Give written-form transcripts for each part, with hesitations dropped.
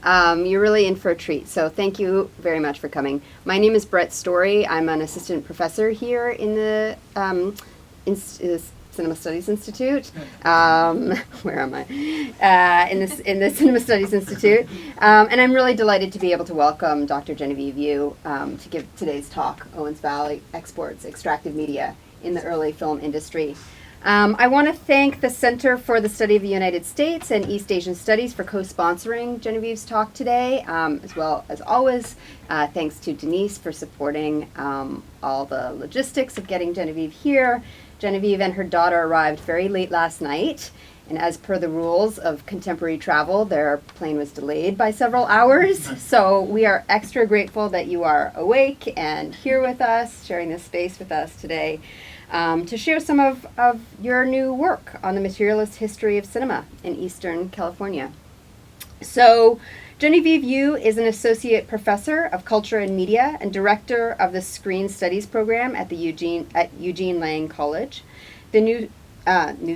You're really in for a treat, so thank you very much for coming. My name is Brett Story. I'm an assistant professor here in the Cinema Studies Institute. Where am I? In the Cinema Studies Institute. And I'm really delighted to be able to welcome Dr. Genevieve Yue to give today's talk, Owens Valley Exports, Extractive Media in the Early Film Industry. I want to thank the Center for the Study of the United States and East Asian Studies for co-sponsoring Genevieve's talk today, as well as always. Thanks to Denise for supporting all the logistics of getting Genevieve here. Genevieve and her daughter arrived very late last night, and as per the rules of contemporary travel, their plane was delayed by several hours. So we are extra grateful that you are awake and here with us, sharing this space with us today. To share some of your new work on the materialist history of cinema in Eastern California. So Genevieve Yue is an associate professor of culture and media and director of the Screen Studies program at Eugene Lang College, the New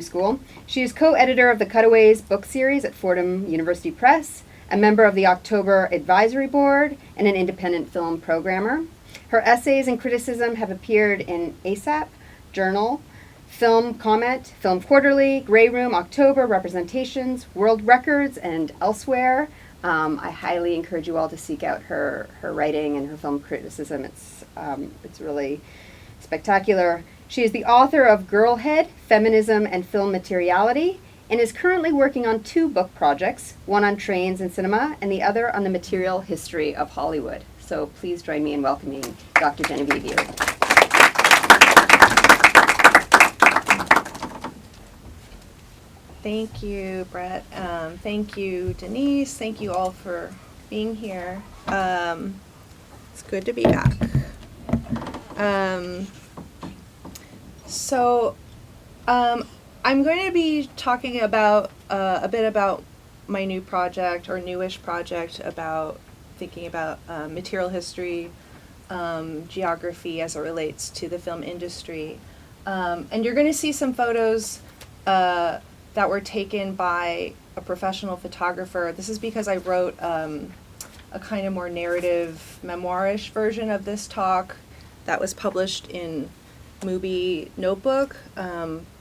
School. She is co-editor of the Cutaways book series at Fordham University Press, a member of the October Advisory Board, and an independent film programmer. Her essays and criticism have appeared in ASAP, Journal, Film Comment, Film Quarterly, Grey Room, October, Representations, World Records, and elsewhere. I highly encourage you all to seek out her writing and her film criticism. It's really spectacular. She is the author of Girlhead, Feminism and Film Materiality, and is currently working on 2 book projects, one on trains and cinema, and the other on the material history of Hollywood. So please join me in welcoming Dr. Genevieve Yue. Thank you, Brett. Thank you, Denise. Thank you all for being here. It's good to be back. I'm going to be talking about a bit about my new project, or newish project, about thinking about material history, geography as it relates to the film industry. And you're going to see some photos that were taken by a professional photographer. This is because I wrote a kind of more narrative, memoirish version of this talk that was published in Mubi Notebook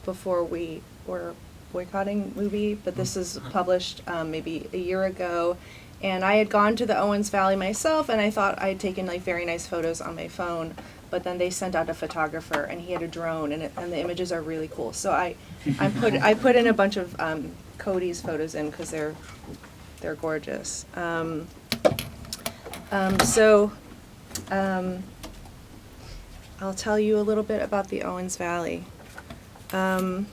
before we were boycotting Mubi, but this is published maybe a year ago. And I had gone to the Owens Valley myself, and I thought I had taken like very nice photos on my phone, but then they sent out a photographer, and he had a drone, and the images are really cool. So I put in a bunch of Cody's photos in because they're gorgeous. I'll tell you a little bit about the Owens Valley. So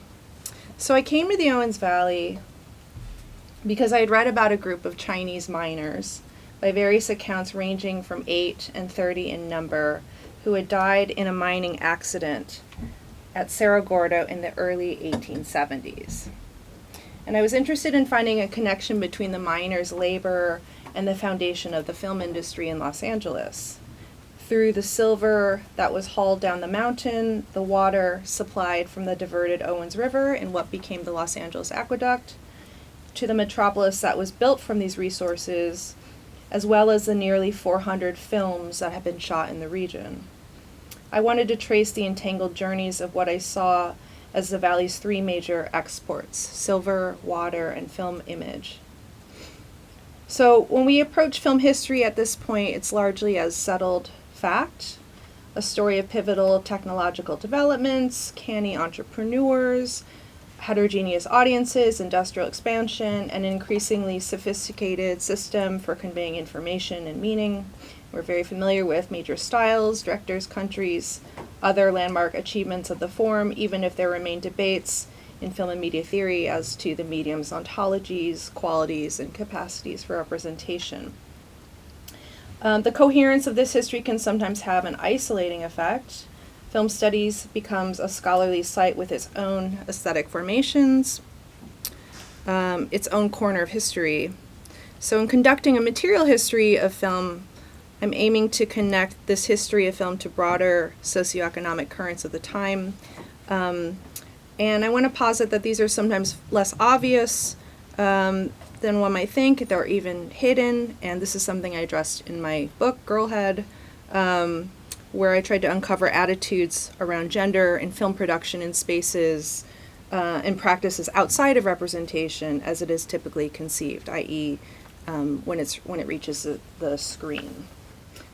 I came to the Owens Valley because I had read about a group of Chinese miners, by various accounts ranging from 8 and 30 in number, who had died in a mining accident at Cerro Gordo in the early 1870s. And I was interested in finding a connection between the miners' labor and the foundation of the film industry in Los Angeles. Through the silver that was hauled down the mountain, the water supplied from the diverted Owens River in what became the Los Angeles Aqueduct, to the metropolis that was built from these resources, as well as the nearly 400 films that have been shot in the region. I wanted to trace the entangled journeys of what I saw as the valley's 3 major exports: silver, water, and film image. So when we approach film history at this point, it's largely as settled fact, a story of pivotal technological developments, canny entrepreneurs, heterogeneous audiences, industrial expansion, and an increasingly sophisticated system for conveying information and meaning. We're very familiar with major styles, directors, countries, other landmark achievements of the form, even if there remain debates in film and media theory as to the medium's ontologies, qualities, and capacities for representation. The coherence of this history can sometimes have an isolating effect. Film studies becomes a scholarly site with its own aesthetic formations, its own corner of history. So in conducting a material history of film, I'm aiming to connect this history of film to broader socioeconomic currents of the time. And I want to posit that these are sometimes less obvious than one might think. They're even hidden, and this is something I addressed in my book, Girlhead, where I tried to uncover attitudes around gender in film production in spaces and practices outside of representation as it is typically conceived, i.e. When it reaches the screen.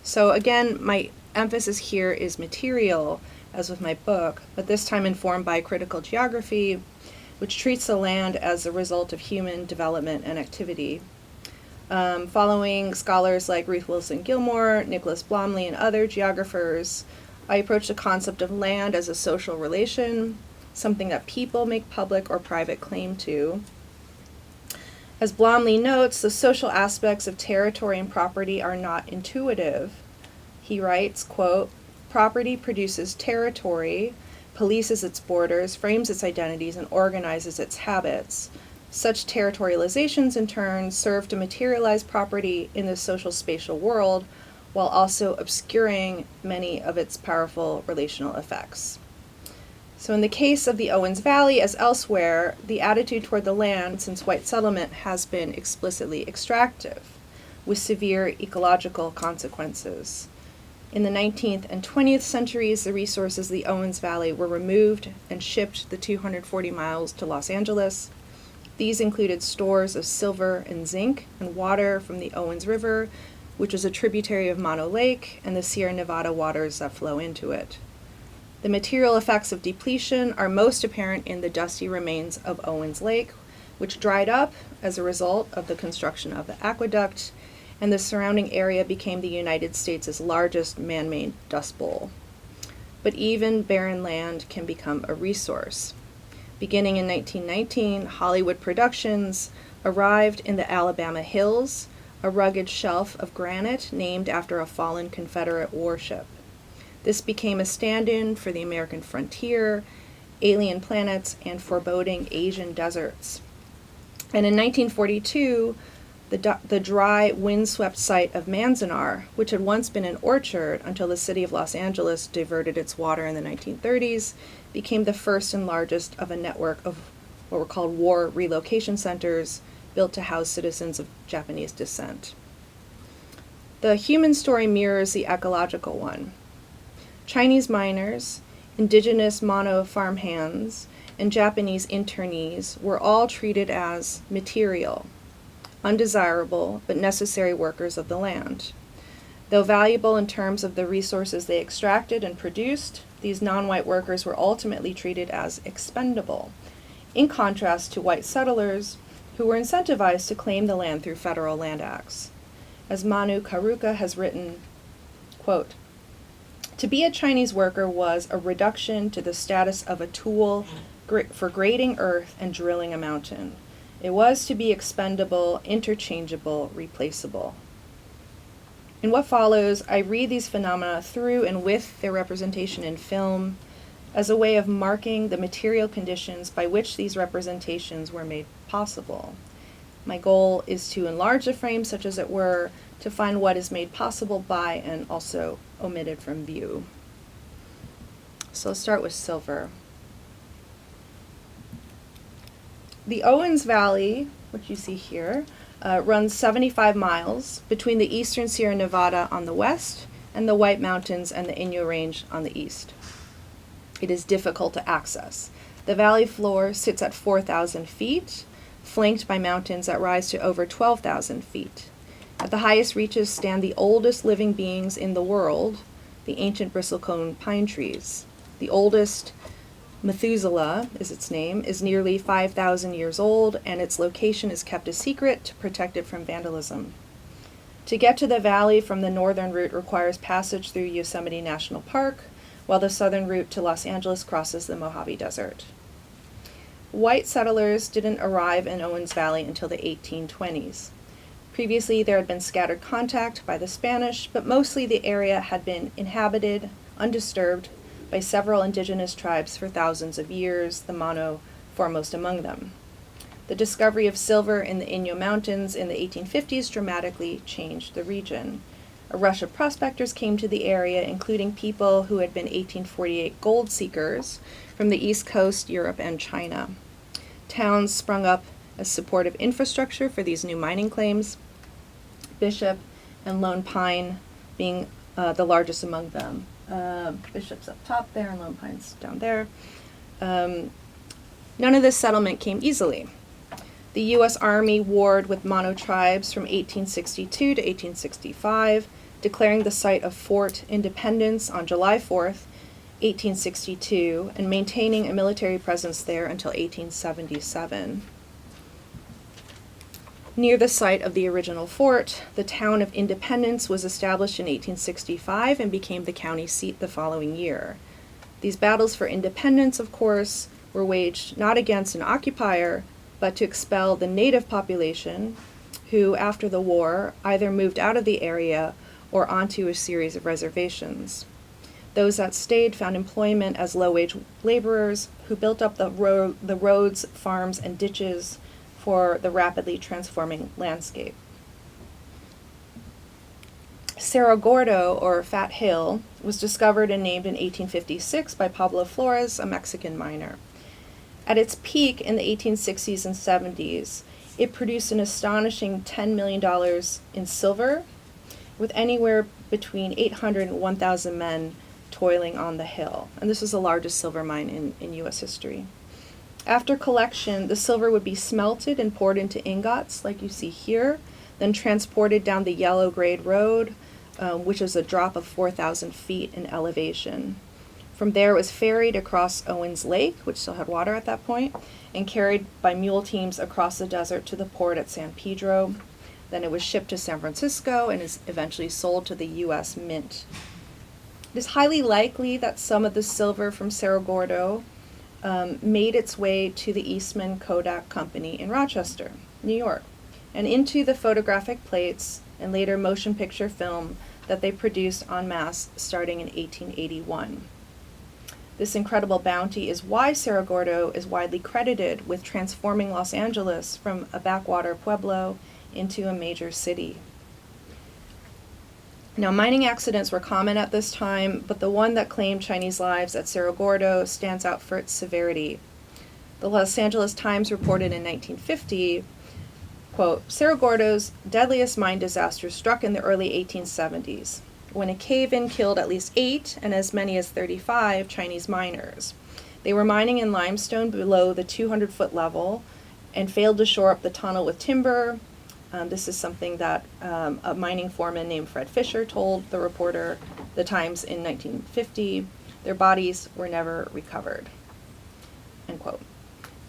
So again, my emphasis here is material, as with my book, but this time informed by critical geography, which treats the land as a result of human development and activity. Following scholars like Ruth Wilson Gilmore, Nicholas Blomley, and other geographers, I approach the concept of land as a social relation, something that people make public or private claim to. As Blomley notes, the social aspects of territory and property are not intuitive. He writes, quote, "Property produces territory, polices its borders, frames its identities, and organizes its habits. Such territorializations, in turn, serve to materialize property in the social spatial world, while also obscuring many of its powerful relational effects." So in the case of the Owens Valley, as elsewhere, the attitude toward the land since white settlement has been explicitly extractive, with severe ecological consequences. In the 19th and 20th centuries, the resources of the Owens Valley were removed and shipped the 240 miles to Los Angeles. These included stores of silver and zinc and water from the Owens River, which is a tributary of Mono Lake, and the Sierra Nevada waters that flow into it. The material effects of depletion are most apparent in the dusty remains of Owens Lake, which dried up as a result of the construction of the aqueduct, and the surrounding area became the United States' largest man-made dust bowl. But even barren land can become a resource. Beginning in 1919, Hollywood Productions arrived in the Alabama Hills, a rugged shelf of granite named after a fallen Confederate warship. This became a stand-in for the American frontier, alien planets, and foreboding Asian deserts. And in 1942, the dry, windswept site of Manzanar, which had once been an orchard until the city of Los Angeles diverted its water in the 1930s, became the first and largest of a network of what were called war relocation centers built to house citizens of Japanese descent. The human story mirrors the ecological one. Chinese miners, indigenous mono farmhands, and Japanese internees were all treated as material, undesirable but necessary workers of the land. Though valuable in terms of the resources they extracted and produced, these non-white workers were ultimately treated as expendable, in contrast to white settlers who were incentivized to claim the land through federal land acts. As Manu Karuka has written, quote, "To be a Chinese worker was a reduction to the status of a tool for grading earth and drilling a mountain. It was to be expendable, interchangeable, replaceable." In what follows, I read these phenomena through and with their representation in film as a way of marking the material conditions by which these representations were made possible. My goal is to enlarge the frame, such as it were, to find what is made possible by and also omitted from view. So let's start with silver. The Owens Valley, which you see here, runs 75 miles between the eastern Sierra Nevada on the west and the White Mountains and the Inyo Range on the east. It is difficult to access. The valley floor sits at 4,000 feet, flanked by mountains that rise to over 12,000 feet. At the highest reaches stand the oldest living beings in the world, the ancient bristlecone pine trees. The oldest, Methuselah is its name, is nearly 5,000 years old, and its location is kept a secret to protect it from vandalism. To get to the valley from the northern route requires passage through Yosemite National Park, while the southern route to Los Angeles crosses the Mojave Desert. White settlers didn't arrive in Owens Valley until the 1820s. Previously, there had been scattered contact by the Spanish, but mostly the area had been inhabited, undisturbed, by several indigenous tribes for thousands of years, the Mono foremost among them. The discovery of silver in the Inyo Mountains in the 1850s dramatically changed the region. A rush of prospectors came to the area, including people who had been 1848 gold seekers from the East Coast, Europe, and China. Towns sprung up as supportive infrastructure for these new mining claims, Bishop and Lone Pine being the largest among them. Bishop's up top there and Lone Pine's down there. None of this settlement came easily. The U.S. Army warred with Mono tribes from 1862 to 1865, declaring the site of Fort Independence on July 4th, 1862, and maintaining a military presence there until 1877. Near the site of the original fort, the town of Independence was established in 1865 and became the county seat the following year. These battles for independence, of course, were waged not against an occupier, but to expel the native population, who, after the war, either moved out of the area or onto a series of reservations. Those that stayed found employment as low-wage laborers who built up the roads, farms, and ditches for the rapidly transforming landscape. Cerro Gordo, or Fat Hill, was discovered and named in 1856 by Pablo Flores, a Mexican miner. At its peak in the 1860s and 70s, it produced an astonishing $10 million in silver, with anywhere between 800 and 1,000 men toiling on the hill. And this was the largest silver mine in U.S. history. After collection, the silver would be smelted and poured into ingots, like you see here, then transported down the Yellow Grade Road, which is a drop of 4,000 feet in elevation. From there, it was ferried across Owens Lake, which still had water at that point, and carried by mule teams across the desert to the port at San Pedro. Then it was shipped to San Francisco and is eventually sold to the U.S. Mint. It is highly likely that some of the silver from Cerro Gordo made its way to the Eastman Kodak Company in Rochester, New York, and into the photographic plates and later motion picture film that they produced en masse starting in 1881. This incredible bounty is why Cerro Gordo is widely credited with transforming Los Angeles from a backwater pueblo into a major city. Now, mining accidents were common at this time, but the one that claimed Chinese lives at Cerro Gordo stands out for its severity. The Los Angeles Times reported in 1950, quote, Cerro Gordo's deadliest mine disaster struck in the early 1870s, when a cave-in killed at least 8 and as many as 35 Chinese miners. They were mining in limestone below the 200-foot level and failed to shore up the tunnel with timber. This is something that a mining foreman named Fred Fisher told the reporter, The Times, in 1950. Their bodies were never recovered, end quote.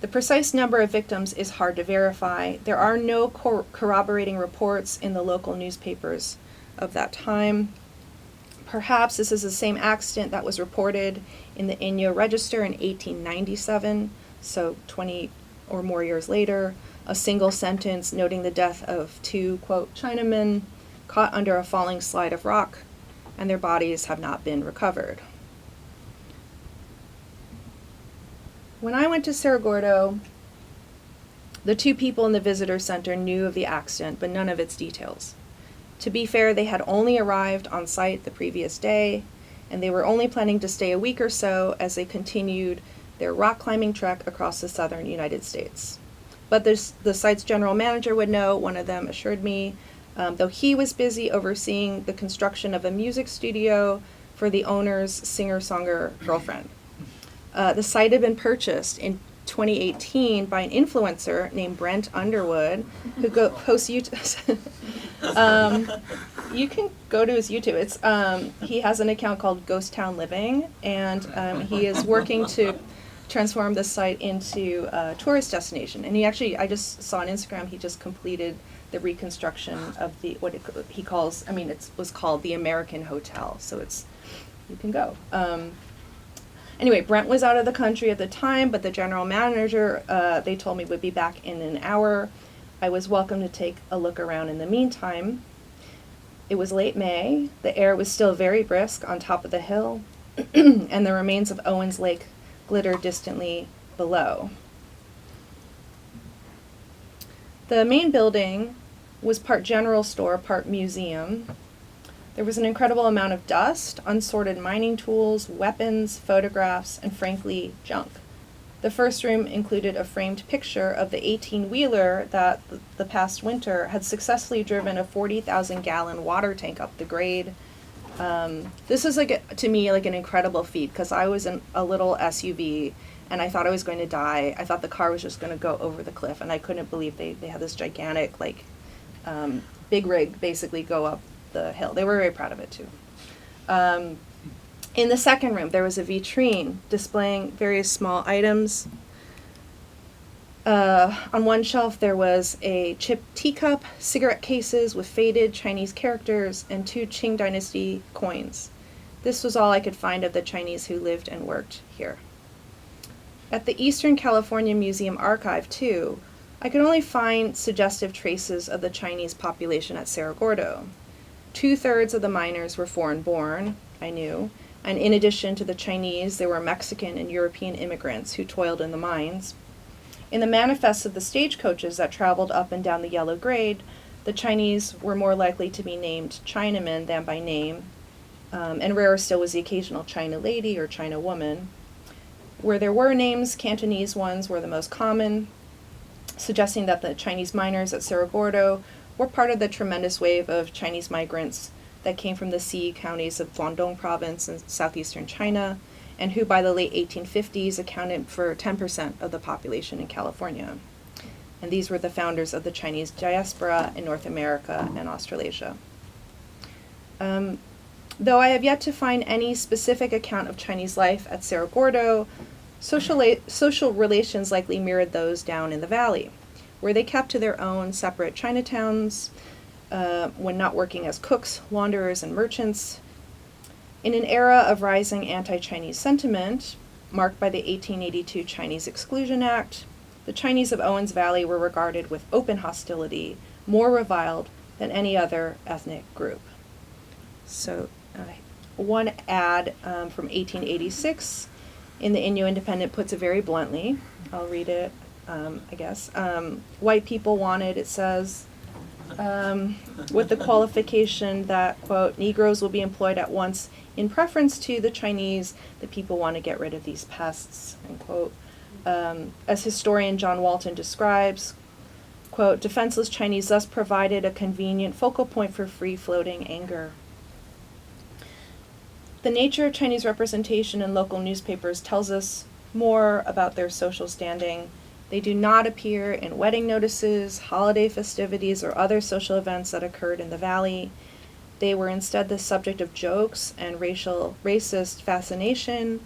The precise number of victims is hard to verify. There are no corroborating reports in the local newspapers of that time. Perhaps this is the same accident that was reported in the Inyo Register in 1897, so 20 or more years later, a single sentence noting the death of 2, quote, Chinamen caught under a falling slide of rock, and their bodies have not been recovered. When I went to Cerro Gordo, the 2 people in the visitor center knew of the accident, but none of its details. To be fair, they had only arrived on site the previous day, and they were only planning to stay a week or so as they continued their rock climbing trek across the southern United States. But the site's general manager would know, one of them assured me, though he was busy overseeing the construction of a music studio for the owner's singer-songwriter girlfriend. The site had been purchased in 2018 by an influencer named Brent Underwood, who posts YouTube. You can go to his YouTube. It's he has an account called Ghost Town Living, and he is working to transform the site into a tourist destination. And I just saw on Instagram, he just completed the reconstruction of it was called the American Hotel. So you can go. Anyway, Brent was out of the country at the time, but the general manager, they told me, would be back in an hour. I was welcome to take a look around in the meantime. It was late May. The air was still very brisk on top of the hill, and the remains of Owens Lake glittered distantly below. The main building was part general store, part museum. There was an incredible amount of dust, unsorted mining tools, weapons, photographs, and frankly, junk. The first room included a framed picture of the 18-wheeler that the past winter had successfully driven a 40,000-gallon water tank up the grade. This is, to me, an incredible feat, because I was in a little SUV, and I thought I was going to die. I thought the car was just going to go over the cliff, and I couldn't believe they had this gigantic, big rig basically go up the hill. They were very proud of it, too. In the second room, there was a vitrine displaying various small items. On one shelf, there was a chipped teacup, cigarette cases with faded Chinese characters, and 2 Qing Dynasty coins. This was all I could find of the Chinese who lived and worked here. At the Eastern California Museum Archive, too, I could only find suggestive traces of the Chinese population at Cerro Gordo. 2/3 of the miners were foreign-born, I knew, and in addition to the Chinese, there were Mexican and European immigrants who toiled in the mines. In the manifests of the stagecoaches that traveled up and down the yellow grade, the Chinese were more likely to be named Chinamen than by name, and rarer still was the occasional China lady or China woman. Where there were names, Cantonese ones were the most common, suggesting that the Chinese miners at Cerro Gordo were part of the tremendous wave of Chinese migrants that came from the sea counties of Guangdong province in southeastern China, and who by the late 1850s accounted for 10% of the population in California. And these were the founders of the Chinese diaspora in North America and Australasia. Though I have yet to find any specific account of Chinese life at Cerro Gordo, social relations likely mirrored those down in the valley, where they kept to their own separate Chinatowns when not working as cooks, launderers, and merchants. In an era of rising anti-Chinese sentiment, marked by the 1882 Chinese Exclusion Act, the Chinese of Owens Valley were regarded with open hostility, more reviled than any other ethnic group. So, one ad from 1886 in the Inyo Independent puts it very bluntly. I'll read it, I guess. White people wanted, it says, with the qualification that, quote, Negroes will be employed at once in preference to the Chinese, the people want to get rid of these pests, end quote. As historian John Walton describes, quote, defenseless Chinese thus provided a convenient focal point for free-floating anger. The nature of Chinese representation in local newspapers tells us more about their social standing. They do not appear in wedding notices, holiday festivities, or other social events that occurred in the valley. They were instead the subject of jokes and racist fascination,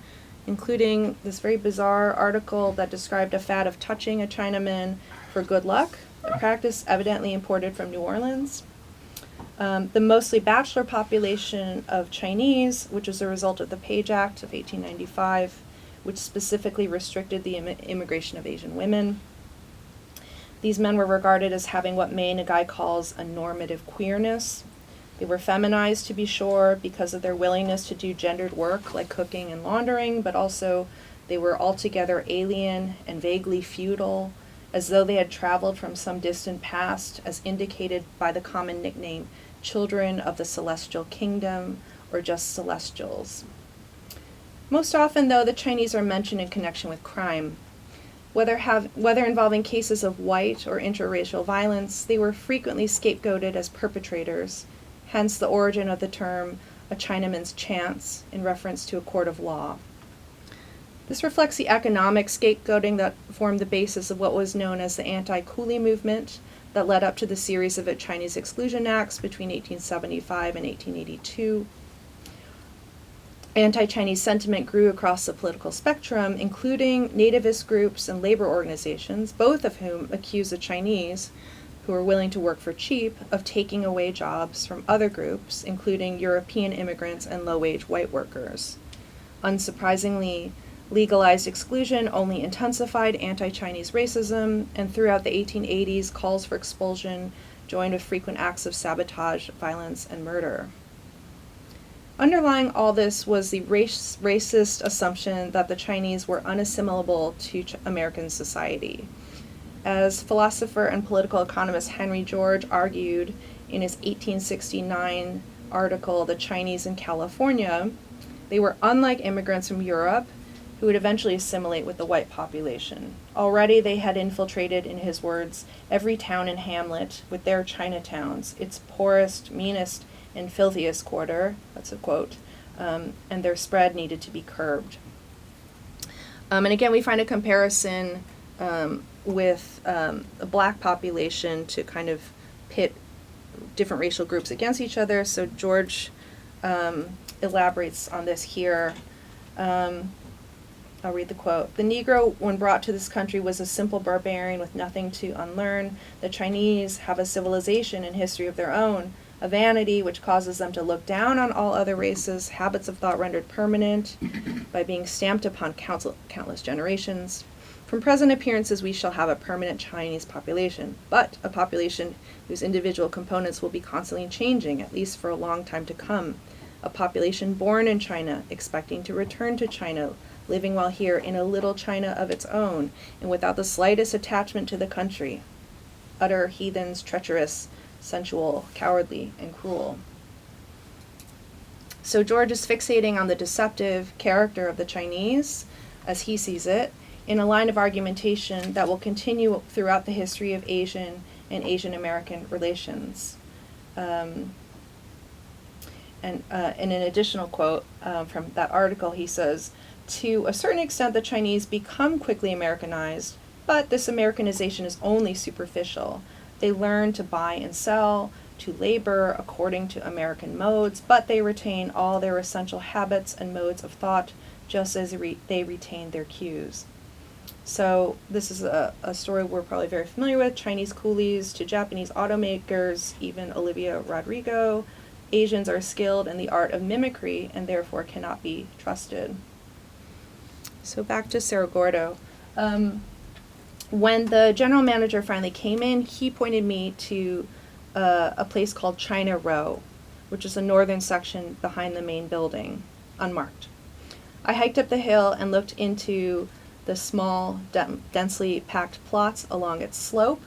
including this very bizarre article that described a fad of touching a Chinaman for good luck, a practice evidently imported from New Orleans. The mostly bachelor population of Chinese, which was a result of the Page Act of 1895, which specifically restricted the immigration of Asian women. These men were regarded as having what May Nagai calls a normative queerness. They were feminized, to be sure, because of their willingness to do gendered work like cooking and laundering, but also they were altogether alien and vaguely feudal, as though they had traveled from some distant past, as indicated by the common nickname Children of the Celestial Kingdom, or just Celestials. Most often, though, the Chinese are mentioned in connection with crime. Whether involving cases of white or interracial violence, they were frequently scapegoated as perpetrators, hence the origin of the term a Chinaman's chance in reference to a court of law. This reflects the economic scapegoating that formed the basis of what was known as the anti-coolie movement that led up to the series of Chinese exclusion acts between 1875 and 1882. Anti-Chinese sentiment grew across the political spectrum, including nativist groups and labor organizations, both of whom accused the Chinese, who were willing to work for cheap, of taking away jobs from other groups, including European immigrants and low-wage white workers. Unsurprisingly, legalized exclusion only intensified anti-Chinese racism, and throughout the 1880s, calls for expulsion joined with frequent acts of sabotage, violence, and murder. Underlying all this was the racist assumption that the Chinese were unassimilable to American society. As philosopher and political economist Henry George argued in his 1869 article, The Chinese in California, they were unlike immigrants from Europe, who would eventually assimilate with the white population. Already they had infiltrated, in his words, every town and hamlet with their Chinatowns, its poorest, meanest, and filthiest quarter, that's a quote, and their spread needed to be curbed. And again, we find a comparison with the black population to kind of pit different racial groups against each other. So George elaborates on this here. I'll read the quote. "The Negro, when brought to this country, was a simple barbarian with nothing to unlearn. The Chinese have a civilization and history of their own, a vanity which causes them to look down on all other races, habits of thought rendered permanent by being stamped upon countless generations. From present appearances, we shall have a permanent Chinese population, but a population whose individual components will be constantly changing, at least for a long time to come. A population born in China, expecting to return to China, living while here in a little China of its own, and without the slightest attachment to the country. Utter heathens, treacherous, sensual, cowardly, and cruel." So George is fixating on the deceptive character of the Chinese, as he sees it, in a line of argumentation that will continue throughout the history of Asian and Asian American relations. In an additional quote from that article, he says, "To a certain extent, the Chinese become quickly Americanized, but this Americanization is only superficial. They learn to buy and sell, to labor according to American modes, but they retain all their essential habits and modes of thought, just as they retain their cues." So this is a story we're probably very familiar with, Chinese coolies to Japanese automakers, even Olivia Rodrigo. Asians are skilled in the art of mimicry and therefore cannot be trusted. So back to Cerro Gordo. When the general manager finally came in, he pointed me to a place called China Row, which is the northern section behind the main building, unmarked. I hiked up the hill and looked into the small, densely packed plots along its slope.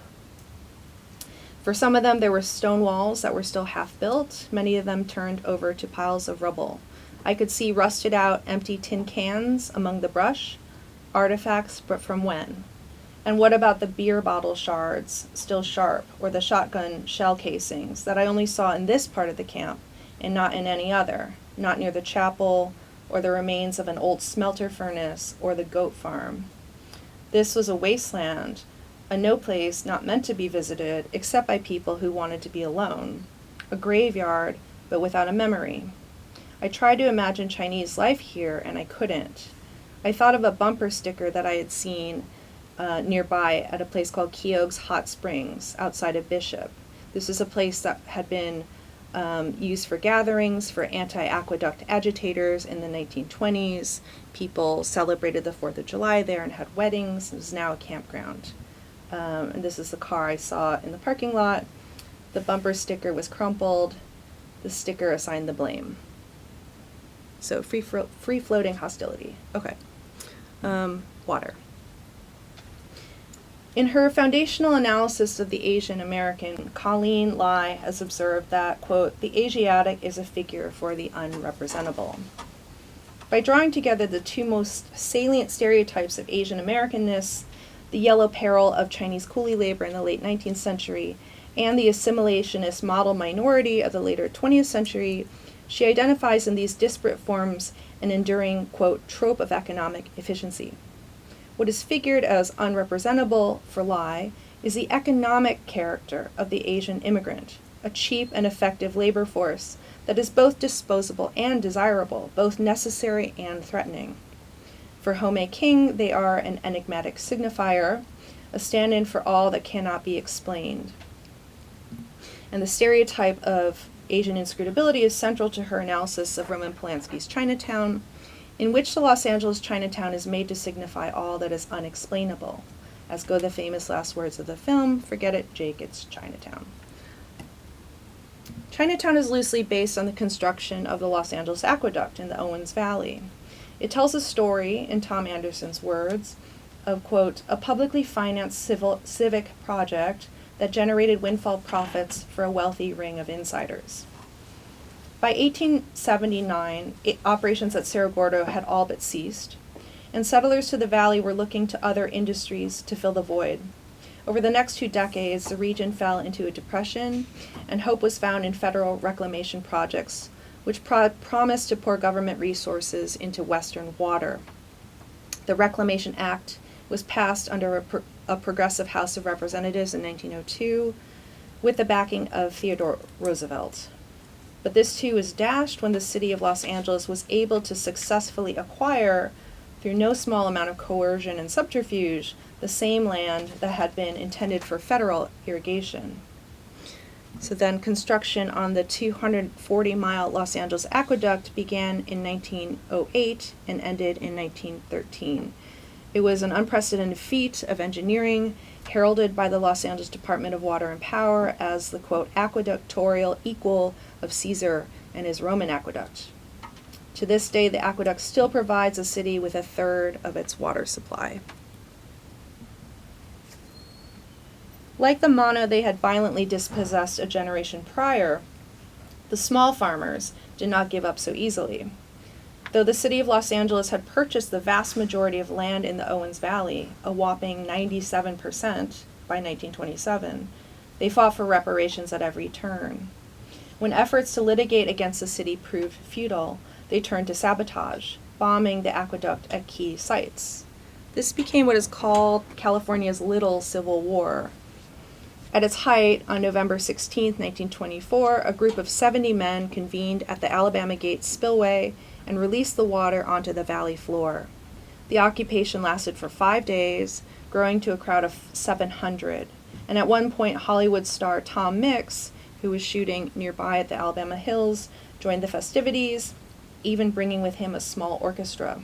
For some of them, there were stone walls that were still half built, many of them turned over to piles of rubble. I could see rusted out empty tin cans among the brush, artifacts, but from when? And what about the beer bottle shards, still sharp, or the shotgun shell casings that I only saw in this part of the camp and not in any other, not near the chapel, or the remains of an old smelter furnace, or the goat farm? This was a wasteland, a no place not meant to be visited except by people who wanted to be alone, a graveyard, but without a memory. I tried to imagine Chinese life here, and I couldn't. I thought of a bumper sticker that I had seen nearby at a place called Keogh's Hot Springs outside of Bishop. This is a place that had been used for gatherings for anti-aqueduct agitators in the 1920s. People celebrated the 4th of July there and had weddings. It is now a campground. And this is the car I saw in the parking lot. The bumper sticker was crumpled. The sticker assigned the blame. So free-floating hostility. Okay. Water. In her foundational analysis of the Asian American, Colleen Lai has observed that, quote, "the Asiatic is a figure for the unrepresentable." By drawing together the two most salient stereotypes of Asian Americanness, the yellow peril of Chinese coolie labor in the late 19th century, and the assimilationist model minority of the later 20th century, she identifies in these disparate forms an enduring, quote, trope of economic efficiency. What is figured as unrepresentable for Lai is the economic character of the Asian immigrant, a cheap and effective labor force that is both disposable and desirable, both necessary and threatening. For Home King, they are an enigmatic signifier, a stand-in for all that cannot be explained. And the stereotype of Asian inscrutability is central to her analysis of Roman Polanski's Chinatown, in which the Los Angeles Chinatown is made to signify all that is unexplainable. As go the famous last words of the film, "Forget it, Jake, it's Chinatown." Chinatown is loosely based on the construction of the Los Angeles Aqueduct in the Owens Valley. It tells a story, in Tom Anderson's words, of, quote, "a publicly financed civic project that generated windfall profits for a wealthy ring of insiders." By 1879, operations at Cerro Gordo had all but ceased. and settlers to the valley were looking to other industries to fill the void. Over the next 2 decades, the region fell into a depression, and hope was found in federal reclamation projects, which promised to pour government resources into Western water. The Reclamation Act was passed under a progressive House of Representatives in 1902 with the backing of Theodore Roosevelt. But this too was dashed when the city of Los Angeles was able to successfully acquire, through no small amount of coercion and subterfuge, the same land that had been intended for federal irrigation. So then construction on the 240-mile Los Angeles Aqueduct began in 1908 and ended in 1913. It was an unprecedented feat of engineering, heralded by the Los Angeles Department of Water and Power as the, quote, aqueductorial equal of Caesar and his Roman aqueduct. To this day, the aqueduct still provides the city with 1/3 of its water supply. Like the Mana they had violently dispossessed a generation prior, the small farmers did not give up so easily. Though the city of Los Angeles had purchased the vast majority of land in the Owens Valley, a whopping 97% by 1927, they fought for reparations at every turn. When efforts to litigate against the city proved futile, they turned to sabotage, bombing the aqueduct at key sites. This became what is called California's Little Civil War. At its height, on November 16, 1924, a group of 70 men convened at the Alabama Gate spillway and released the water onto the valley floor. The occupation lasted for 5 days, growing to a crowd of 700, and at one point Hollywood star Tom Mix, who was shooting nearby at the Alabama Hills, joined the festivities, even bringing with him a small orchestra.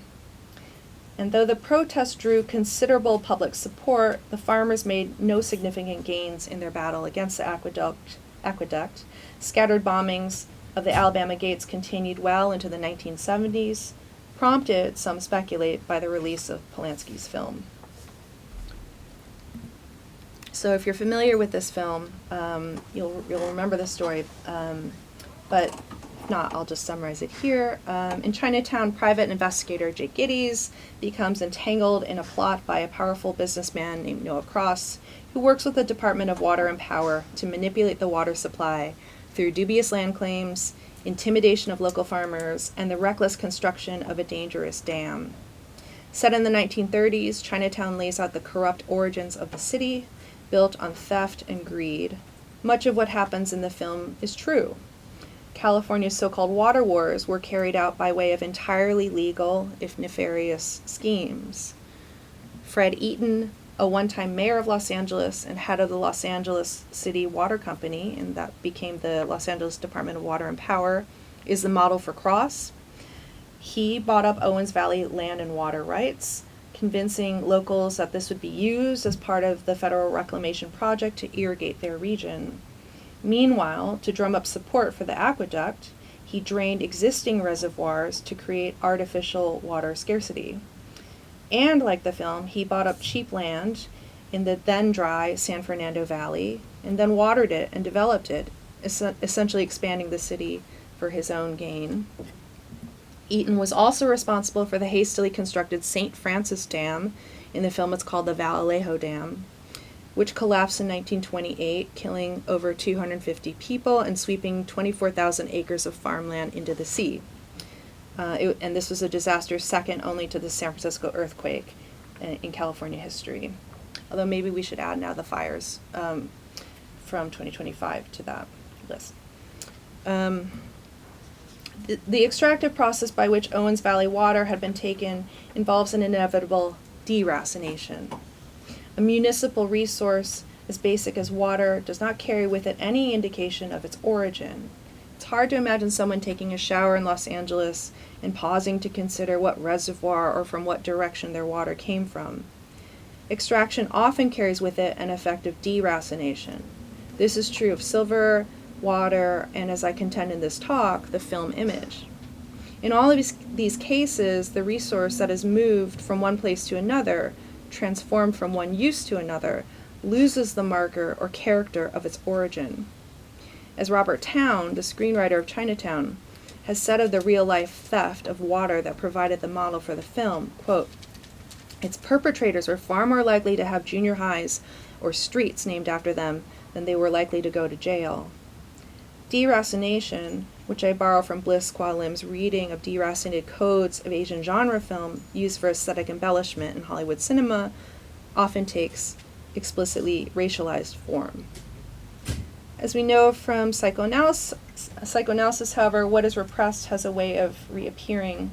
And though the protest drew considerable public support, the farmers made no significant gains in their battle against the aqueduct. Scattered bombings of the Alabama Gates continued well into the 1970s, prompted, some speculate, by the release of Polanski's film. So if you're familiar with this film, you'll remember the story, but if not, I'll just summarize it here. In Chinatown, private investigator Jake Gittes becomes entangled in a plot by a powerful businessman named Noah Cross, who works with the Department of Water and Power to manipulate the water supply through dubious land claims, intimidation of local farmers, and the reckless construction of a dangerous dam. Set in the 1930s, Chinatown lays out the corrupt origins of the city, built on theft and greed. Much of what happens in the film is true. California's so-called water wars were carried out by way of entirely legal, if nefarious, schemes. Fred Eaton, a one-time mayor of Los Angeles and head of the Los Angeles City Water Company, and that became the Los Angeles Department of Water and Power, is the model for Cross. He bought up Owens Valley land and water rights, convincing locals that this would be used as part of the federal reclamation project to irrigate their region. Meanwhile, to drum up support for the aqueduct, he drained existing reservoirs to create artificial water scarcity. And like the film, he bought up cheap land in the then dry San Fernando Valley and then watered it and developed it, essentially expanding the city for his own gain. Eaton was also responsible for the hastily constructed St. Francis Dam. In the film, it's called the Vallejo Dam, which collapsed in 1928, killing over 250 people and sweeping 24,000 acres of farmland into the sea. And this was a disaster second only to the San Francisco earthquake in California history. Although maybe we should add now the fires from 2025 to that list. The extractive process by which Owens Valley water had been taken involves an inevitable deracination. A municipal resource as basic as water does not carry with it any indication of its origin. It's hard to imagine someone taking a shower in Los Angeles and pausing to consider what reservoir or from what direction their water came from. Extraction often carries with it an effect of deracination. This is true of silver, water, and as I contend in this talk, the film image. In all of these cases, the resource that is moved from one place to another, transformed from one use to another, loses the marker or character of its origin. As Robert Towne, the screenwriter of Chinatown, has said of the real-life theft of water that provided the model for the film, quote, Its perpetrators were far more likely to have junior highs or streets named after them than they were likely to go to jail. Deracination, which I borrow from Bliss Qua Lim's reading of deracinated codes of Asian genre film used for aesthetic embellishment in Hollywood cinema, often takes explicitly racialized form. As we know from psychoanalysis, however, what is repressed has a way of reappearing.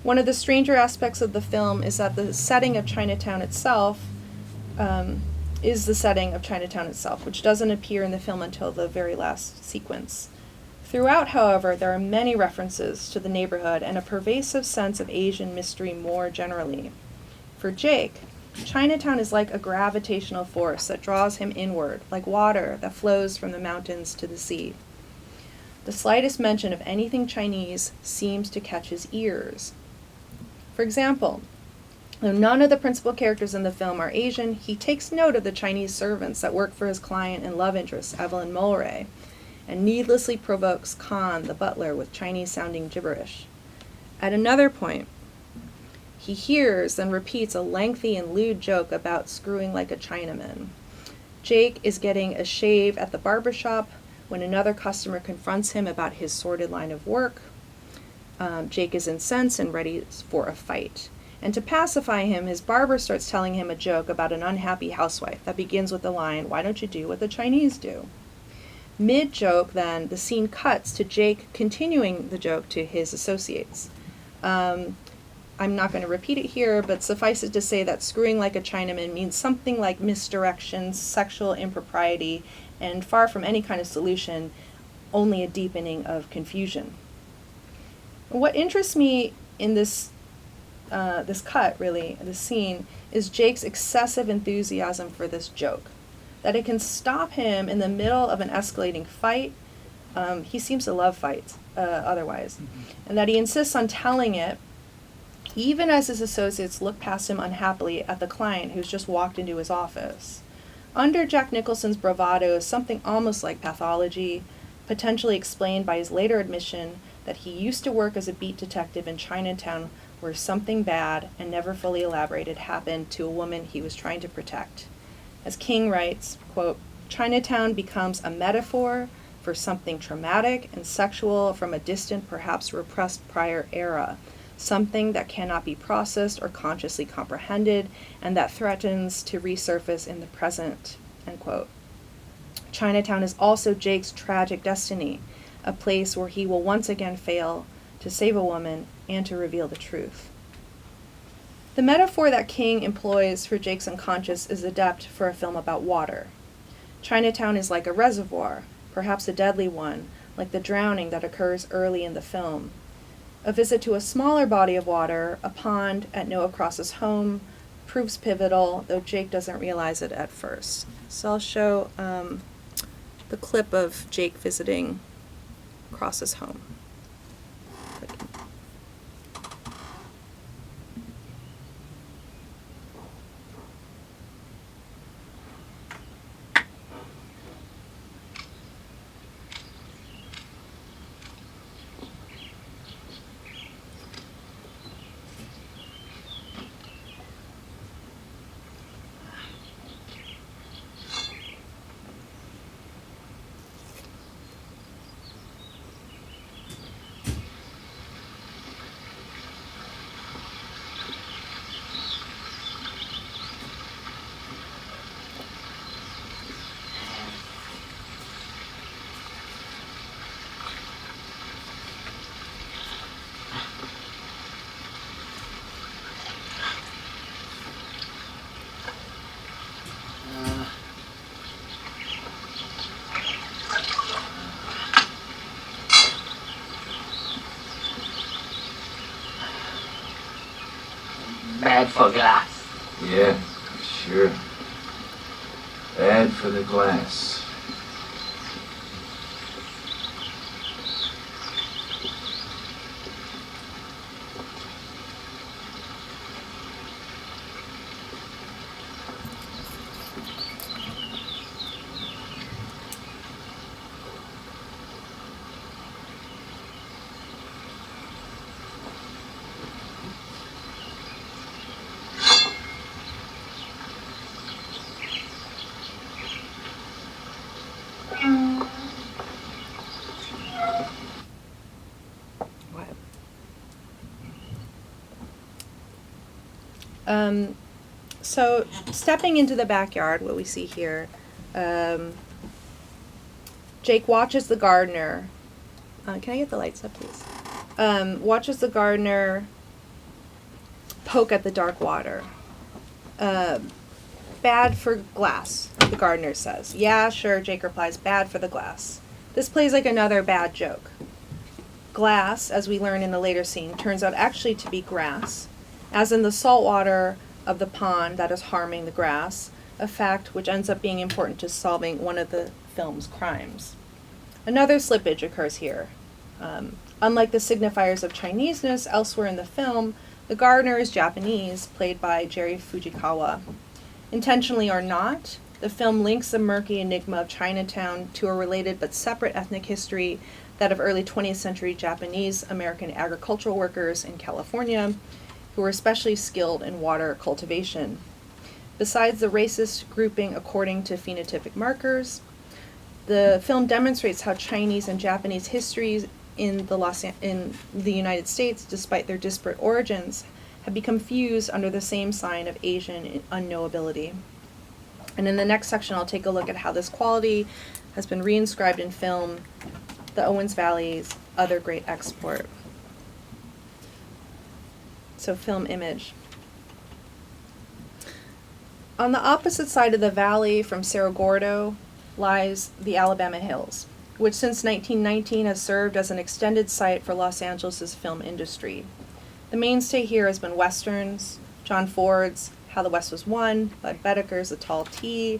One of the stranger aspects of the film is that the setting of Chinatown itself which doesn't appear in the film until the very last sequence. Throughout, however, there are many references to the neighborhood and a pervasive sense of Asian mystery more generally. For Jake, Chinatown is like a gravitational force that draws him inward, like water that flows from the mountains to the sea. The slightest mention of anything Chinese seems to catch his ears. For example, though none of the principal characters in the film are Asian, he takes note of the Chinese servants that work for his client and love interest, Evelyn Mulray, and needlessly provokes Khan, the butler, with Chinese-sounding gibberish. At another point, he hears and repeats a lengthy and lewd joke about screwing like a Chinaman. Jake is getting a shave at the barber shop when another customer confronts him about his sordid line of work. Jake is incensed and ready for a fight. And to pacify him, his barber starts telling him a joke about an unhappy housewife that begins with the line, "Why don't you do what the Chinese do?" Mid-joke, then, the scene cuts to Jake continuing the joke to his associates. I'm not going to repeat it here, but suffice it to say that screwing like a Chinaman means something like misdirection, sexual impropriety, and far from any kind of solution, only a deepening of confusion. What interests me in this scene, is Jake's excessive enthusiasm for this joke. That it can stop him in the middle of an escalating fight. He seems to love fights otherwise. And that he insists on telling it, even as his associates look past him unhappily at the client who's just walked into his office. Under Jack Nicholson's bravado is something almost like pathology, potentially explained by his later admission that he used to work as a beat detective in Chinatown where something bad and never fully elaborated happened to a woman he was trying to protect. As King writes, quote, "Chinatown becomes a metaphor for something traumatic and sexual from a distant, perhaps repressed prior era, something that cannot be processed or consciously comprehended and that threatens to resurface in the present," end quote. Chinatown is also Jake's tragic destiny, a place where he will once again fail to save a woman and to reveal the truth. The metaphor that King employs for Jake's unconscious is adept for a film about water. Chinatown is like a reservoir, perhaps a deadly one, like the drowning that occurs early in the film. A visit to a smaller body of water, a pond at Noah Cross's home, proves pivotal, though Jake doesn't realize it at first. So I'll show the clip of Jake visiting Cross's home. Bad for glass. Yeah, sure. Bad for the glass. So stepping into the backyard, what we see here, Jake watches the gardener. Can I get the lights up, please? Watches the gardener poke at the dark water. Bad for glass, the gardener says. Yeah, sure, Jake replies, bad for the glass. This plays like another bad joke. Glass, as we learn in the later scene, turns out actually to be grass, as in the salt water of the pond that is harming the grass, a fact which ends up being important to solving one of the film's crimes. Another slippage occurs here. Unlike the signifiers of Chineseness elsewhere in the film, the gardener is Japanese, played by Jerry Fujikawa. Intentionally or not, the film links the murky enigma of Chinatown to a related but separate ethnic history, that of early 20th century Japanese American agricultural workers in California, who were especially skilled in water cultivation. Besides the racist grouping according to phenotypic markers, the film demonstrates how Chinese and Japanese histories in the United States, despite their disparate origins, have become fused under the same sign of Asian unknowability. And in the next section, I'll take a look at how this quality has been reinscribed in film, the Owens Valley's other great export. So film image. On the opposite side of the valley from Cerro Gordo lies the Alabama Hills, which since 1919 has served as an extended site for Los Angeles' film industry. The mainstay here has been westerns, John Ford's How the West Was Won, Bud Bedeker's The Tall T,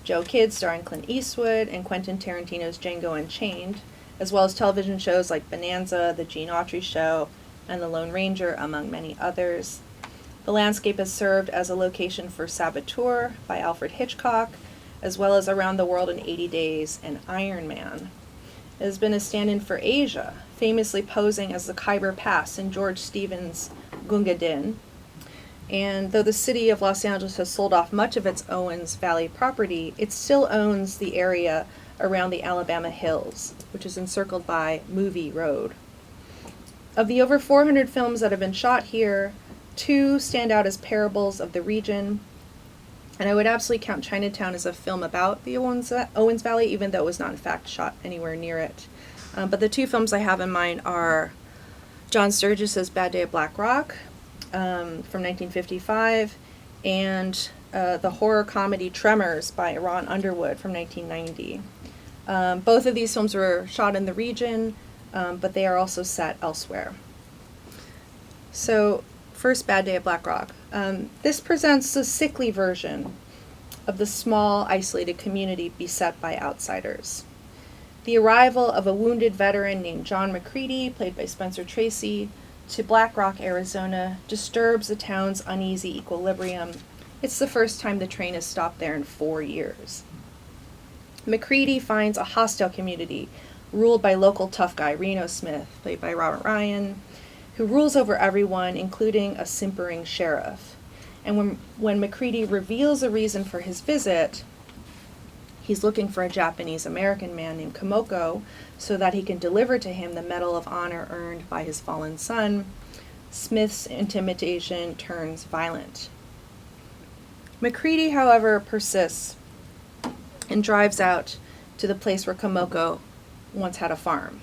Joe Kidd starring Clint Eastwood, and Quentin Tarantino's Django Unchained, as well as television shows like Bonanza, The Gene Autry Show, and The Lone Ranger, among many others. The landscape has served as a location for Saboteur by Alfred Hitchcock, as well as Around the World in 80 Days and Iron Man. It has been a stand-in for Asia, famously posing as the Khyber Pass in George Stevens' Gunga Din. And though the city of Los Angeles has sold off much of its Owens Valley property, it still owns the area around the Alabama Hills, which is encircled by Movie Road. Of the over 400 films that have been shot here, 2 stand out as parables of the region, and I would absolutely count Chinatown as a film about the Owens Valley, even though it was not in fact shot anywhere near it. But the 2 films I have in mind are John Sturgis's Bad Day at Black Rock from 1955, and the horror comedy Tremors by Ron Underwood from 1990. Both of these films were shot in the region, but they are also set elsewhere. So, first, Bad Day at Black Rock. This presents a sickly version of the small, isolated community beset by outsiders. The arrival of a wounded veteran named John McCready, played by Spencer Tracy, to Black Rock, Arizona, disturbs the town's uneasy equilibrium. It's the first time the train has stopped there in 4 years. McCready finds a hostile community ruled by local tough guy Reno Smith, played by Robert Ryan, who rules over everyone, including a simpering sheriff. And when McCready reveals a reason for his visit, he's looking for a Japanese-American man named Komoko so that he can deliver to him the Medal of Honor earned by his fallen son. Smith's intimidation turns violent. McCready, however, persists and drives out to the place where Komoko once had a farm.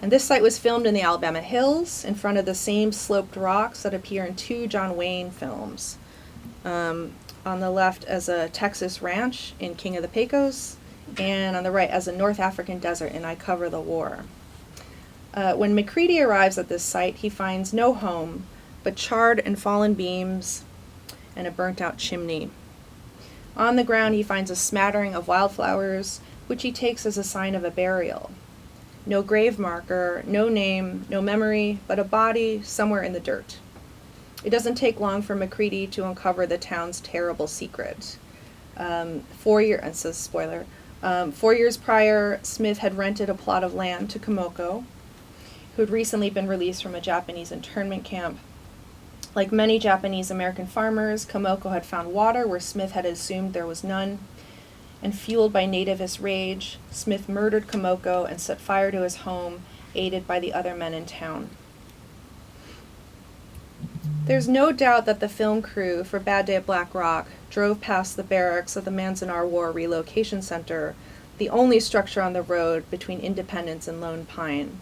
And this site was filmed in the Alabama Hills, in front of the same sloped rocks that appear in 2 John Wayne films. On the left as a Texas ranch in King of the Pecos, and on the right as a North African desert in I Cover the War. When McCready arrives at this site, he finds no home, but charred and fallen beams and a burnt-out chimney. On the ground, he finds a smattering of wildflowers, which he takes as a sign of a burial. No grave marker, no name, no memory, but a body somewhere in the dirt. It doesn't take long for McCready to uncover the town's terrible secret. 4 years prior, Smith had rented a plot of land to Komoko, who had recently been released from a Japanese internment camp. Like many Japanese-American farmers, Komoko had found water where Smith had assumed there was none. And fueled by nativist rage, Smith murdered Komoko and set fire to his home, aided by the other men in town. There's no doubt that the film crew for Bad Day at Black Rock drove past the barracks of the Manzanar War Relocation Center, the only structure on the road between Independence and Lone Pine.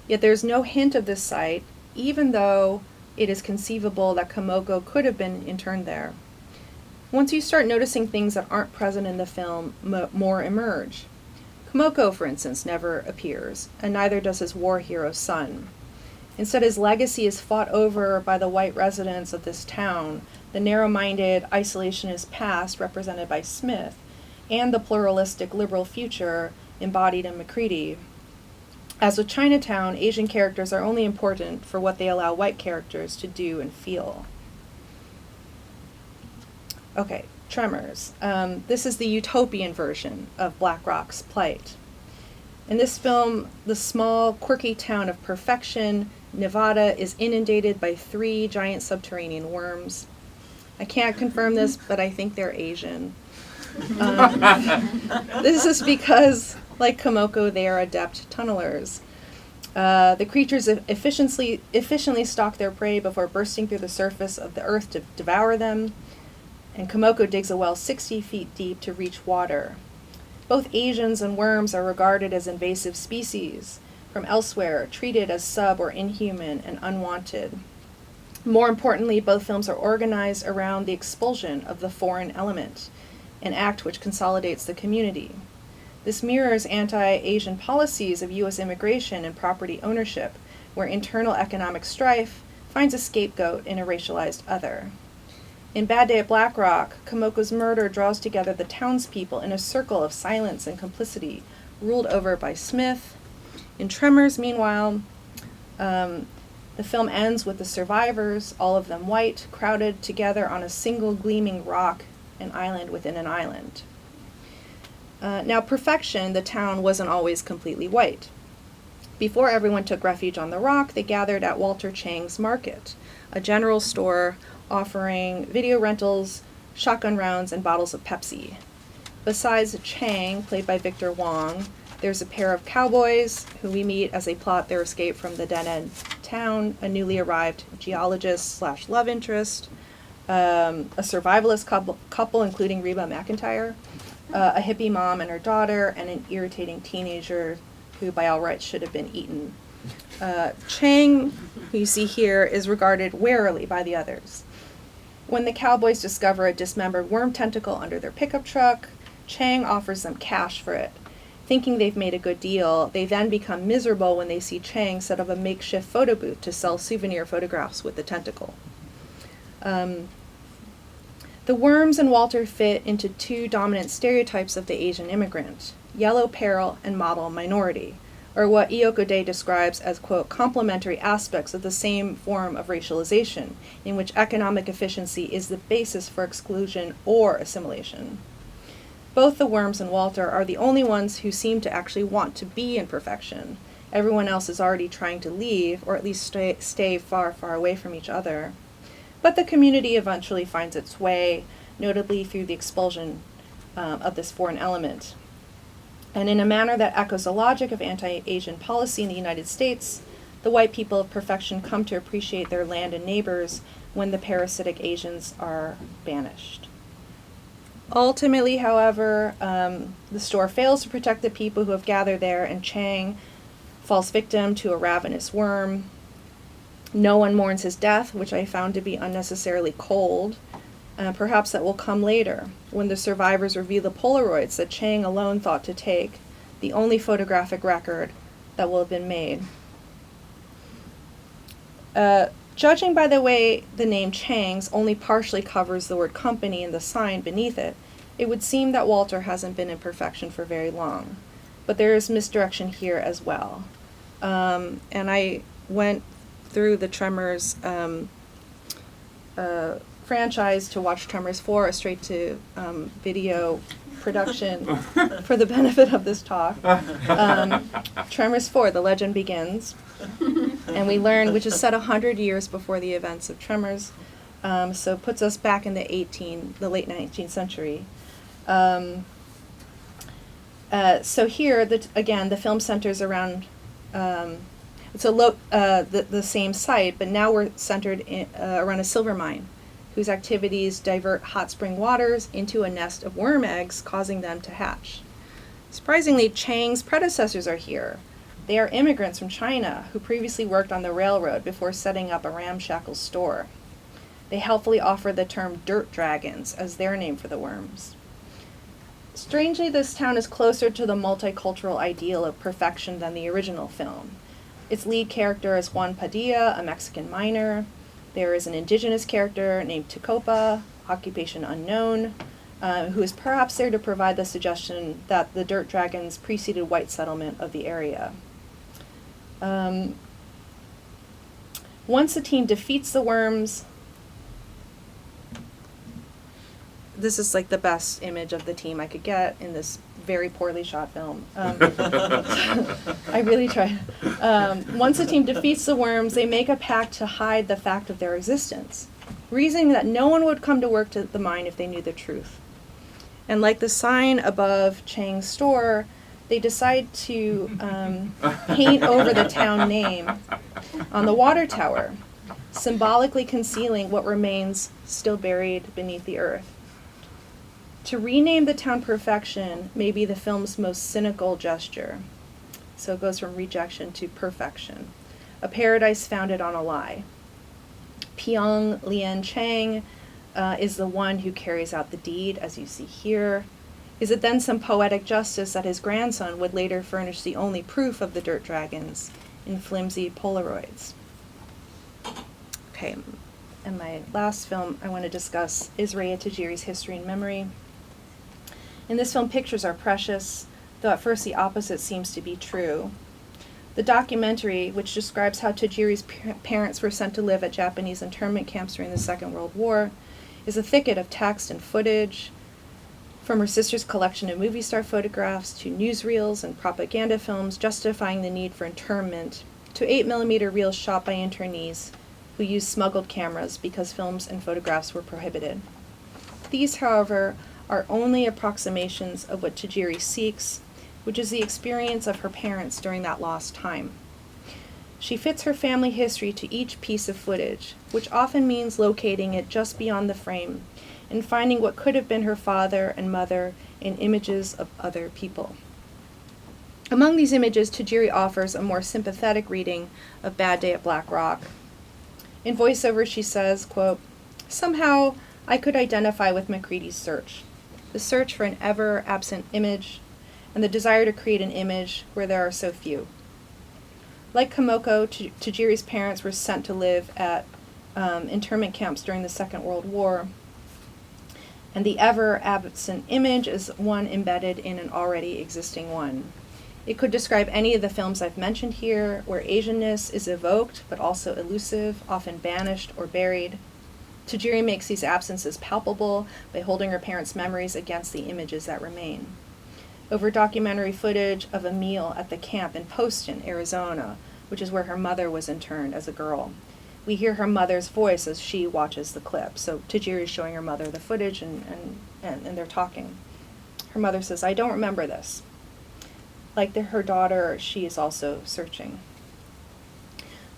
Yet there's no hint of this site, even though it is conceivable that Komoko could have been interned there. Once you start noticing things that aren't present in the film, more emerge. Komoko, for instance, never appears, and neither does his war hero's son. Instead, his legacy is fought over by the white residents of this town, the narrow-minded isolationist past represented by Smith, and the pluralistic liberal future embodied in McCready. As with Chinatown, Asian characters are only important for what they allow white characters to do and feel. Okay, Tremors. This is the utopian version of Black Rock's plight. In this film, the small, quirky town of Perfection, Nevada, is inundated by 3 giant subterranean worms. I can't confirm this, but I think they're Asian. This is because, like Komoko, they are adept tunnelers. The creatures efficiently stalk their prey before bursting through the surface of the earth to devour them, and Komoko digs a well 60 feet deep to reach water. Both Asians and worms are regarded as invasive species from elsewhere, treated as sub or inhuman and unwanted. More importantly, both films are organized around the expulsion of the foreign element, an act which consolidates the community. This mirrors anti-Asian policies of U.S. immigration and property ownership, where internal economic strife finds a scapegoat in a racialized other. In Bad Day at Black Rock, Komoko's murder draws together the townspeople in a circle of silence and complicity, ruled over by Smith. In Tremors, meanwhile, the film ends with the survivors, all of them white, crowded together on a single gleaming rock, an island within an island. Now, Perfection, the town, wasn't always completely white. Before everyone took refuge on the rock, they gathered at Walter Chang's Market, a general store offering video rentals, shotgun rounds, and bottles of Pepsi. Besides Chang, played by Victor Wong, there's a pair of cowboys who we meet as they plot their escape from the dead-end town, a newly arrived geologist/love interest, a survivalist couple including Reba McEntire, a hippie mom and her daughter, and an irritating teenager who by all rights should have been eaten. Chang, who you see here, is regarded warily by the others. When the cowboys discover a dismembered worm tentacle under their pickup truck, Chang offers them cash for it. Thinking they've made a good deal, they then become miserable when they see Chang set up a makeshift photo booth to sell souvenir photographs with the tentacle. The worms and Walter fit into 2 dominant stereotypes of the Asian immigrant, yellow peril and model minority, or what Iyoko Day describes as, quote, complementary aspects of the same form of racialization, in which economic efficiency is the basis for exclusion or assimilation. Both the worms and Walter are the only ones who seem to actually want to be in Perfection. Everyone else is already trying to leave, or at least stay far, far away from each other. But the community eventually finds its way, notably through the expulsion of this foreign element. And in a manner that echoes the logic of anti-Asian policy in the United States, the white people of Perfection come to appreciate their land and neighbors when the parasitic Asians are banished. Ultimately, however, the store fails to protect the people who have gathered there, and Chang falls victim to a ravenous worm. No one mourns his death, which I found to be unnecessarily cold. Perhaps that will come later, when the survivors reveal the Polaroids that Chang alone thought to take, the only photographic record that will have been made. Judging by the way the name Chang's only partially covers the word company and the sign beneath it, it would seem that Walter hasn't been in Perfection for very long. But there is misdirection here as well. And I went through the Tremors franchise to watch Tremors 4, a straight-to-video production for the benefit of this talk. Tremors 4, The Legend Begins. And we learn, which is set 100 years before the events of Tremors, so puts us back in the late 19th century. So here, again, the film centers around It's the same site, but now we're centered around a silver mine, whose activities divert hot spring waters into a nest of worm eggs, causing them to hatch. Surprisingly, Chang's predecessors are here. They are immigrants from China who previously worked on the railroad before setting up a ramshackle store. They helpfully offer the term dirt dragons as their name for the worms. Strangely, this town is closer to the multicultural ideal of perfection than the original film. Its lead character is Juan Padilla, a Mexican miner. There is an indigenous character named Tecopa, occupation unknown, who is perhaps there to provide the suggestion that the dirt dragons preceded white settlement of the area. Once the team defeats the worms, this is like the best image of the team I could get in this very poorly shot film. I really tried. Once the team defeats the worms, they make a pact to hide the fact of their existence, reasoning that no one would come to work to the mine if they knew the truth. And like the sign above Chang's store, they decide to paint over the town name on the water tower, symbolically concealing what remains still buried beneath the earth. To rename the town Perfection may be the film's most cynical gesture. So it goes from rejection to perfection. A paradise founded on a lie. Pyong Lien Chang is the one who carries out the deed, as you see here. Is it then some poetic justice that his grandson would later furnish the only proof of the dirt dragons in flimsy Polaroids? Okay, and my last film I want to discuss is Rhea Tajiri's History and Memory. In this film, pictures are precious, though at first the opposite seems to be true. The documentary, which describes how Tajiri's parents were sent to live at Japanese internment camps during the Second World War, is a thicket of text and footage, from her sister's collection of movie star photographs to newsreels and propaganda films justifying the need for internment, to 8mm reels shot by internees who used smuggled cameras because films and photographs were prohibited. These, however, are only approximations of what Tajiri seeks, which is the experience of her parents during that lost time. She fits her family history to each piece of footage, which often means locating it just beyond the frame and finding what could have been her father and mother in images of other people. Among these images, Tajiri offers a more sympathetic reading of Bad Day at Black Rock. In voiceover, she says, quote, "Somehow I could identify with Macready's search. The search for an ever-absent image, and the desire to create an image where there are so few. Like Komoko, Tajiri's parents were sent to live at internment camps during the Second World War, and the ever-absent image is one embedded in an already existing one. It could describe any of the films I've mentioned here, where Asianness is evoked, but also elusive, often banished or buried. Tajiri makes these absences palpable by holding her parents' memories against the images that remain. Over documentary footage of a meal at the camp in Poston, Arizona, which is where her mother was interned as a girl, we hear her mother's voice as she watches the clip. So Tajiri is showing her mother the footage and they're talking. Her mother says, "I don't remember this." Like her daughter, she is also searching.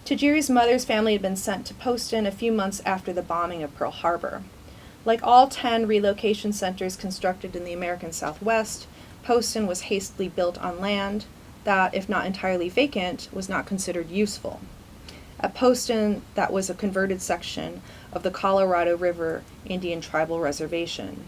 Tajiri's mother's family had been sent to Poston a few months after the bombing of Pearl Harbor. Like all 10 relocation centers constructed in the American Southwest, Poston was hastily built on land that, if not entirely vacant, was not considered useful. At Poston, that was a converted section of the Colorado River Indian Tribal Reservation.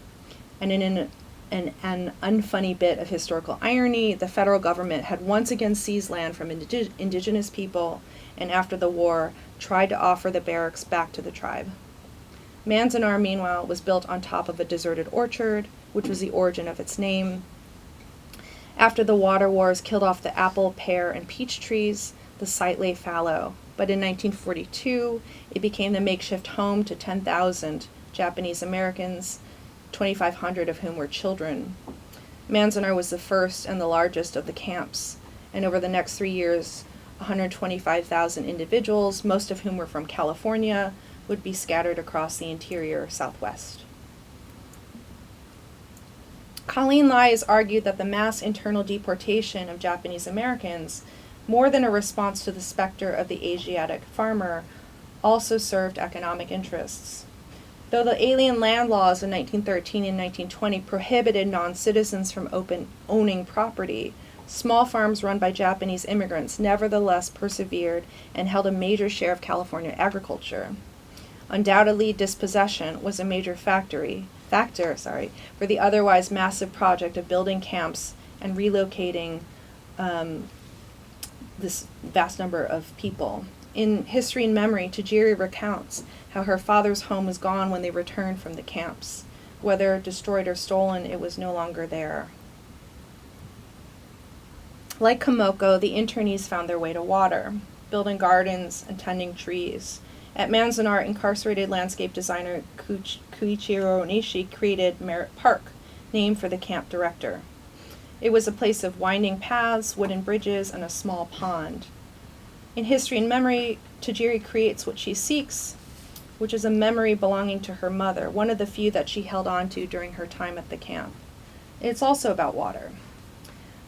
And in an unfunny bit of historical irony, the federal government had once again seized land from indigenous people, and after the war, tried to offer the barracks back to the tribe. Manzanar, meanwhile, was built on top of a deserted orchard, which was the origin of its name. After the water wars killed off the apple, pear, and peach trees, the site lay fallow, but in 1942, it became the makeshift home to 10,000 Japanese Americans, 2,500 of whom were children. Manzanar was the first and the largest of the camps, and over the next 3 years, 125,000 individuals, most of whom were from California, would be scattered across the interior Southwest. Colleen Lai has argued that the mass internal deportation of Japanese Americans more than a response to the specter of the Asiatic farmer, also served economic interests. Though the alien land laws in 1913 and 1920 prohibited non-citizens from owning property, small farms run by Japanese immigrants nevertheless persevered and held a major share of California agriculture. Undoubtedly, dispossession was a major factor for the otherwise massive project of building camps and relocating this vast number of people. In History and Memory, Tajiri recounts how her father's home was gone when they returned from the camps. Whether destroyed or stolen, it was no longer there. Like Komoko, the internees found their way to water, building gardens and tending trees. At Manzanar, incarcerated landscape designer Kuichiro Nishi created Merritt Park, named for the camp director. It was a place of winding paths, wooden bridges, and a small pond. In History and Memory, Tajiri creates what she seeks, which is a memory belonging to her mother, one of the few that she held on to during her time at the camp. It's also about water.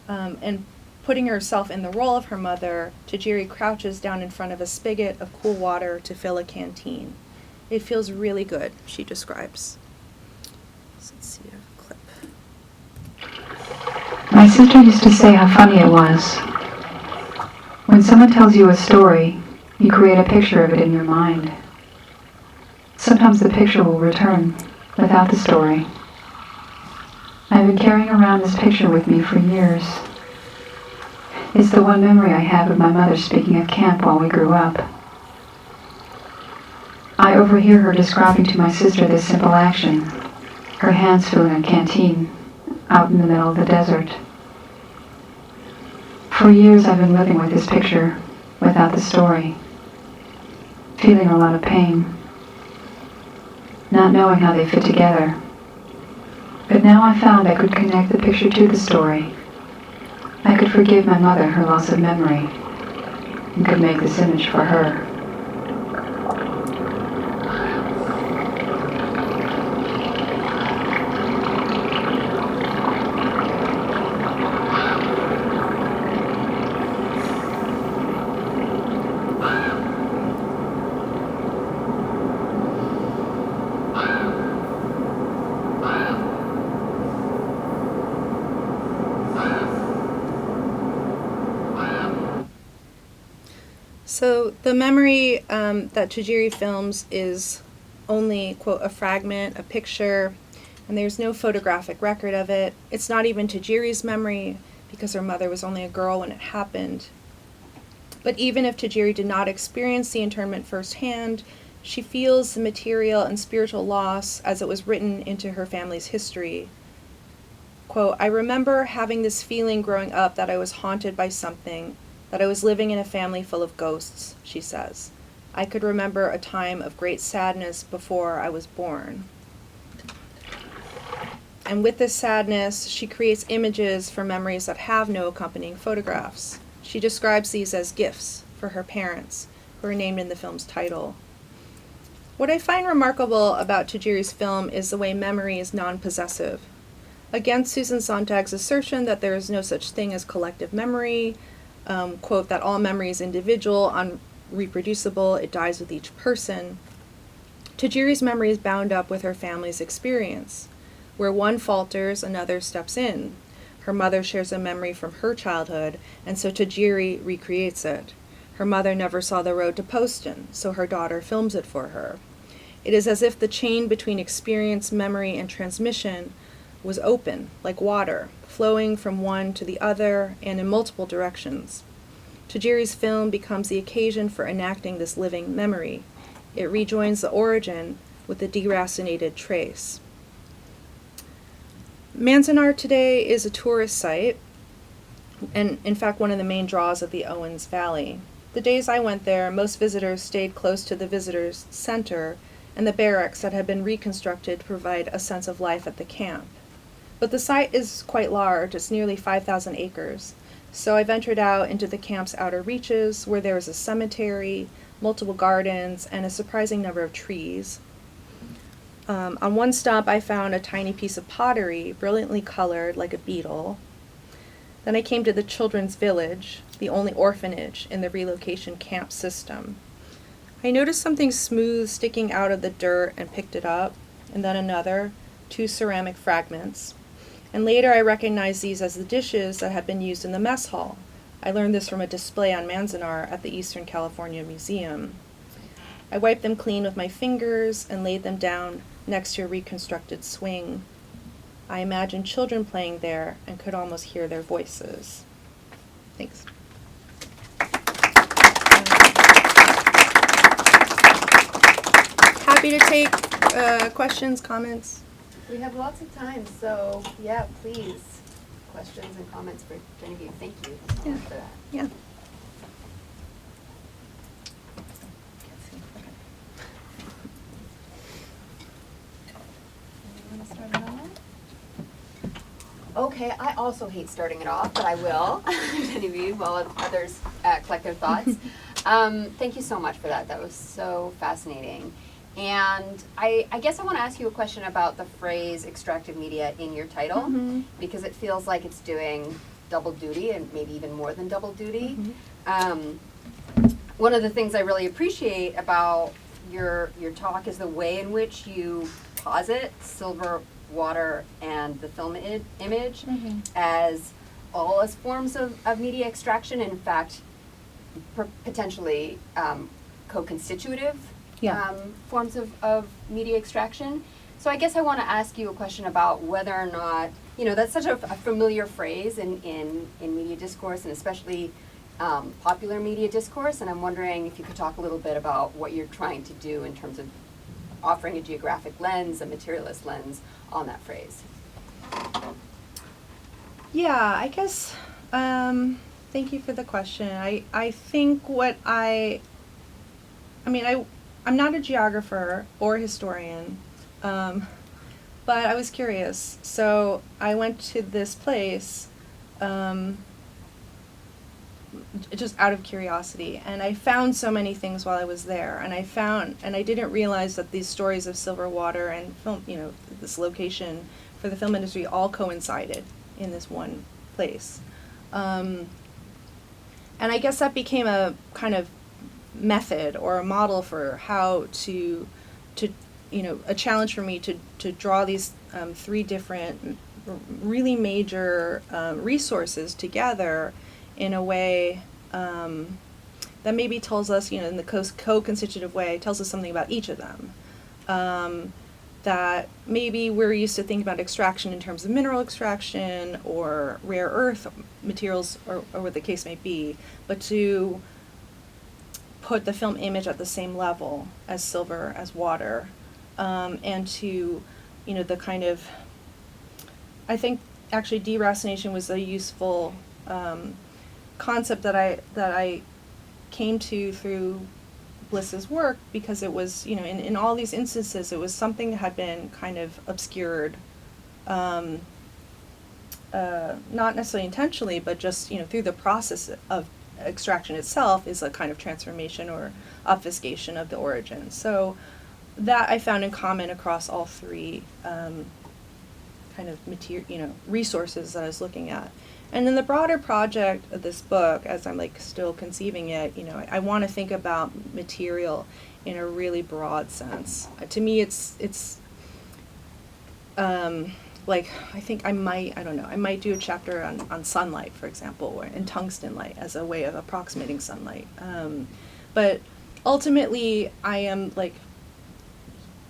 And putting herself in the role of her mother, Tajiri crouches down in front of a spigot of cool water to fill a canteen. It feels really good, she describes. So let's see a clip. My sister used to say how funny it was. When someone tells you a story, you create a picture of it in your mind. Sometimes the picture will return without the story. I've been carrying around this picture with me for years. It's the one memory I have of my mother speaking of camp while we grew up. I overhear her describing to my sister this simple action, her hands filling a canteen out in the middle of the desert. For years I've been living with this picture without the story, feeling a lot of pain, not knowing how they fit together. But now I found I could connect the picture to the story. I could forgive my mother her loss of memory and could make this image for her. So the memory that Tajiri films is only, quote, a fragment, a picture, and there's no photographic record of it. It's not even Tajiri's memory because her mother was only a girl when it happened. But even if Tajiri did not experience the internment firsthand, she feels the material and spiritual loss as it was written into her family's history. Quote, I remember having this feeling growing up that I was haunted by something, that I was living in a family full of ghosts, she says. I could remember a time of great sadness before I was born. And with this sadness, she creates images for memories that have no accompanying photographs. She describes these as gifts for her parents, who are named in the film's title. What I find remarkable about Tajiri's film is the way memory is non-possessive. Against Susan Sontag's assertion that there is no such thing as collective memory, quote, that all memory is individual, unreproducible, it dies with each person, Tajiri's memory is bound up with her family's experience. Where one falters, another steps in. Her mother shares a memory from her childhood, and so Tajiri recreates it. Her mother never saw the road to Poston, so her daughter films it for her. It is as if the chain between experience, memory, and transmission was open, like water, flowing from one to the other and in multiple directions. Tajiri's film becomes the occasion for enacting this living memory. It rejoins the origin with the deracinated trace. Manzanar today is a tourist site, and in fact one of the main draws of the Owens Valley. The days I went there, most visitors stayed close to the visitors' center and the barracks that had been reconstructed to provide a sense of life at the camp. But the site is quite large, it's nearly 5,000 acres. So I ventured out into the camp's outer reaches where there is a cemetery, multiple gardens, and a surprising number of trees. On one stop I found a tiny piece of pottery, brilliantly colored like a beetle. Then I came to the Children's Village, the only orphanage in the relocation camp system. I noticed something smooth sticking out of the dirt and picked it up, and then another, 2 ceramic fragments. And later I recognized these as the dishes that had been used in the mess hall. I learned this from a display on Manzanar at the Eastern California Museum. I wiped them clean with my fingers and laid them down next to a reconstructed swing. I imagined children playing there and could almost hear their voices. Thanks. Happy to take questions, comments. We have lots of time, so yeah, please. Questions and comments for Genevieve. Thank you so much for that. Yeah. Okay, I also hate starting it off, but I will. Genevieve, while others collect their thoughts. Thank you so much for that. That was so fascinating. And I guess I want to ask you a question about the phrase extractive media in your title, because it feels like it's doing double duty and maybe even more than double duty. One of the things I really appreciate about your talk is the way in which you posit silver, water, and the film image as all as forms of media extraction, and in fact, potentially co-constitutive forms of media extraction. So I guess I want to ask you a question about whether or not, that's such a familiar phrase in media discourse, and especially popular media discourse, and I'm wondering if you could talk a little bit about what you're trying to do in terms of offering a geographic lens, a materialist lens on that phrase. Yeah, I guess, thank you for the question. I think I'm not a geographer or historian, but I was curious. So I went to this place just out of curiosity, and I found so many things while I was there, and I didn't realize that these stories of silver, water, and film, this location for the film industry all coincided in this one place. And I guess that became a kind of method or a model for how to a challenge for me to draw these 3 different really major resources together in a way that maybe tells us, in the co-constitutive way, tells us something about each of them. That maybe we're used to thinking about extraction in terms of mineral extraction or rare earth materials or what the case may be, but to put the film image at the same level as silver, as water, and to, the kind of, I think actually deracination was a useful concept that I came to through Bliss's work, because it was, in all these instances, it was something that had been kind of obscured, not necessarily intentionally, but just, through the process of extraction itself is a kind of transformation or obfuscation of the origin. So that I found in common across all 3 kind of resources that I was looking at. And then the broader project of this book, as I'm still conceiving it, I want to think about material in a really broad sense. To me, it's I think I might do a chapter on sunlight, for example, or in tungsten light as a way of approximating sunlight. But ultimately, I am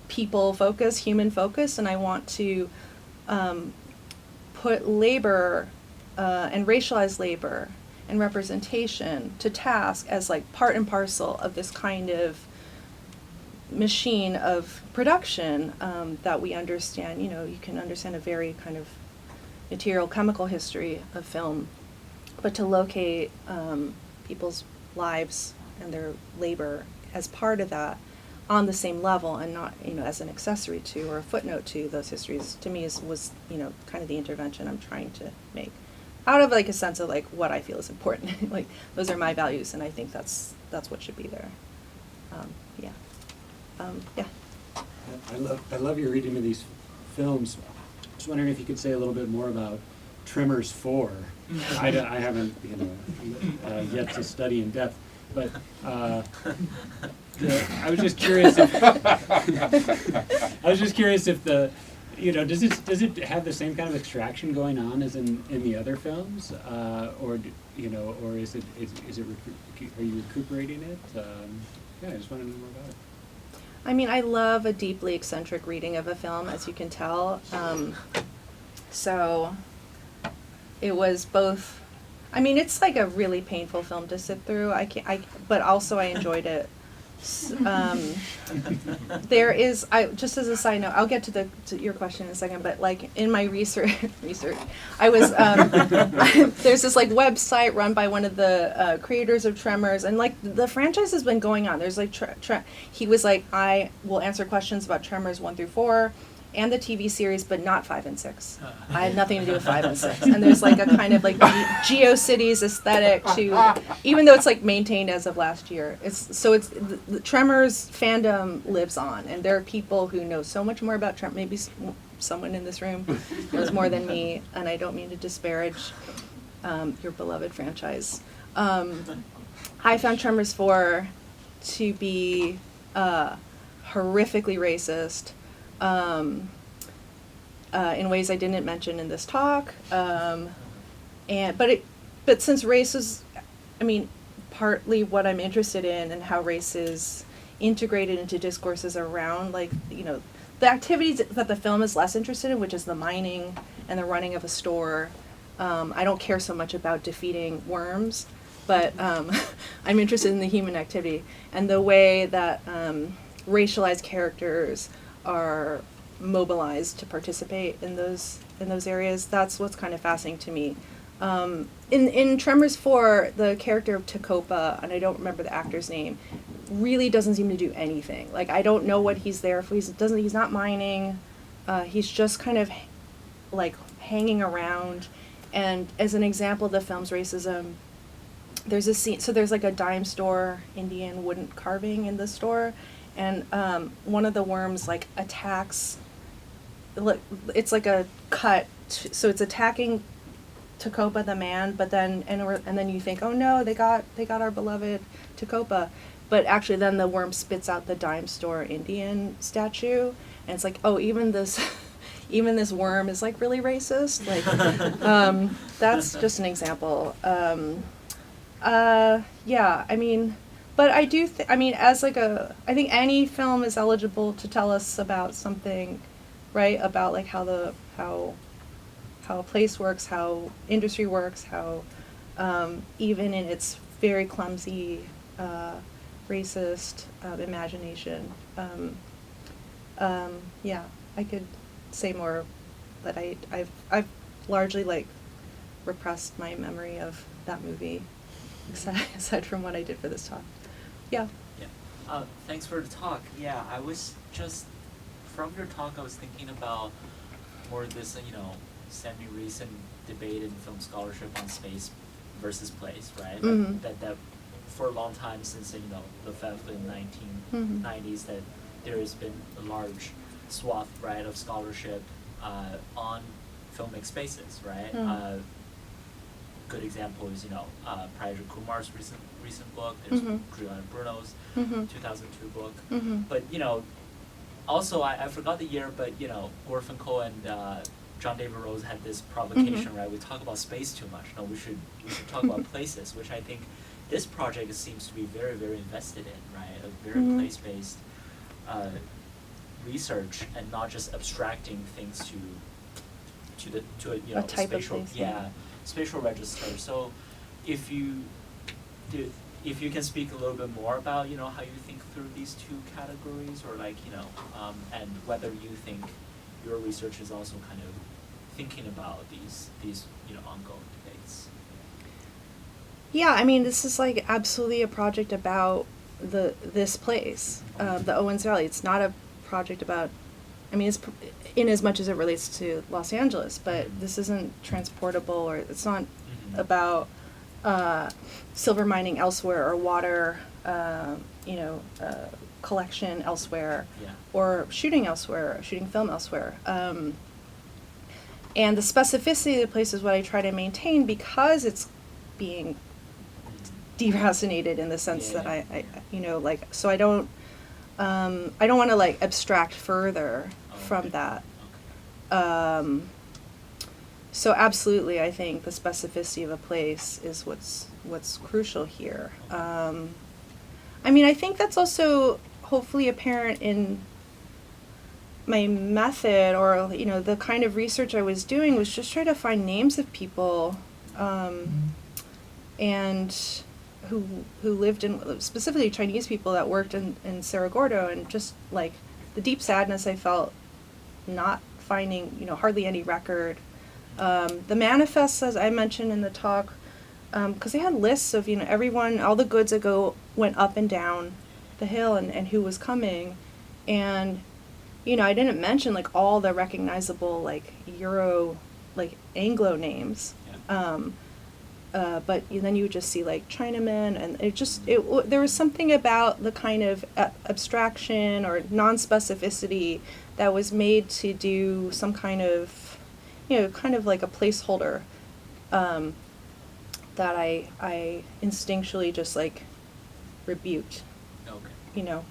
people focused, human focused, and I want to put labor and racialized labor and representation to task as part and parcel of this kind of machine of production that we understand. You can understand a very kind of material chemical history of film, but to locate people's lives and their labor as part of that on the same level and not as an accessory to or a footnote to those histories, to me was kind of the intervention I'm trying to make out of a sense of what I feel is important. Those are my values, and I think that's what should be there. I love your reading of these films. Just wondering if you could say a little bit more about Tremors 4. I haven't yet to study in depth, but I was just curious if the does it have the same kind of extraction going on as in the other films, or is it are you recuperating it? I just want to know more about it. I mean, I love a deeply eccentric reading of a film, as you can tell. So it was both. I mean, it's like a really painful film to sit through. But also I enjoyed it. There is, just as a side note, I'll get to your question in a second, but like in my research, I was, there's this like website run by one of the creators of Tremors, and like the franchise has been going on. There's like, he was like, I will answer questions about Tremors 1 through 4 and the TV series, but not 5 and 6. I had nothing to do with 5 and 6. And there's like a kind of like GeoCities aesthetic to, even though it's like maintained as of last year. The Tremors fandom lives on, and there are people who know so much more about Tremors. Maybe someone in this room knows more than me, and I don't mean to disparage your beloved franchise. I found Tremors 4 to be horrifically racist. In ways I didn't mention in this talk, but since race is, I mean, partly what I'm interested in and how race is integrated into discourses around, like, the activities that the film is less interested in, which is the mining and the running of a store. I don't care so much about defeating worms, but I'm interested in the human activity and the way that racialized characters are mobilized to participate in those areas. That's what's kind of fascinating to me. In Tremors 4, the character of Tacopa, and I don't remember the actor's name, really doesn't seem to do anything. Like, I don't know what he's there for. He's not mining. He's just kind of like hanging around. And as an example of the film's racism, there's a scene. So there's like a dime store, Indian wooden carving in the store. And one of the worms like attacks. It's like a cut, so it's attacking Tacopa the man. But then and then you think, oh no, they got our beloved Tacopa. But actually, then the worm spits out the dime store Indian statue, and it's like, oh, even this worm is like really racist. Like, that's just an example. Yeah, I mean. But I do, as like I think any film is eligible to tell us about something, right? About like how a place works, how industry works, how even in its very clumsy, racist imagination. Yeah, I could say more, but I've largely like repressed my memory of that movie, aside from what I did for this talk. Yeah. Yeah. Thanks for the talk. Yeah, I was just, from your talk, I was thinking about more this, semi-recent debate in film scholarship on space versus place, right? Mm-hmm. That for a long time since, the in the 1990s, that there has been a large swath, right, of scholarship on filmic spaces, right? Mm-hmm. Good example is, Praja Kumar's recent book. There's Juliana Bruno's 2002 book. Mm-hmm. But, also I forgot the year, but, Gorfinkel and John David Rose had this provocation, right? We talk about space too much. No, we should talk about places, which I think this project seems to be very, very invested in, right? A very place-based research, and not just abstracting things to a a type spatial, of place, spatial register. So if you can speak a little bit more about, how you think through these two categories, or like, and whether you think your research is also kind of thinking about these ongoing debates. Yeah, I mean, this is like absolutely a project about this place, the Owens Valley. It's not a project about, it's in as much as it relates to Los Angeles, but this isn't transportable, or it's not about silver mining elsewhere, or water, collection elsewhere, or shooting film elsewhere. And the specificity of the place is what I try to maintain because it's being deracinated in the sense that I like, so I don't want to like abstract further from that. So absolutely, I think the specificity of a place is what's crucial here. I mean, I think that's also hopefully apparent in my method, or the kind of research I was doing was just try to find names of people, and who lived in, specifically Chinese people that worked in Cerro Gordo, and just like the deep sadness I felt not finding hardly any record. The manifests, as I mentioned in the talk, because they had lists of everyone, all the goods that went up and down the hill, and who was coming, and I didn't mention like all the recognizable like Euro, like Anglo names, but then you would just see like Chinamen, and there was something about the kind of abstraction or non-specificity that was made to do some kind of kind of like a placeholder, that I instinctually just like rebuked. Okay.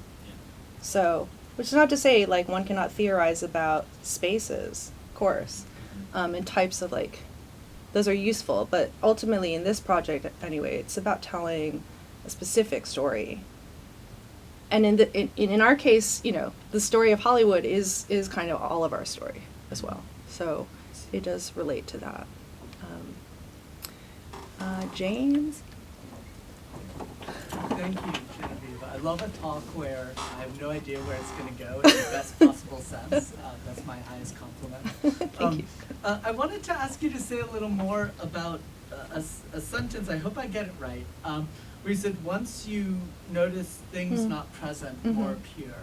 So, which is not to say like one cannot theorize about spaces, of course, and types of like, those are useful, but ultimately in this project anyway, it's about telling a specific story. And in our case, the story of Hollywood is kind of all of our story as well. So it does relate to that. James? Thank you, Genevieve. I love a talk where I have no idea where it's going to go in the best possible sense. That's my highest compliment. Thank you. I wanted to ask you to say a little more about a sentence, I hope I get it right, where you said, once you notice things not present, more appear.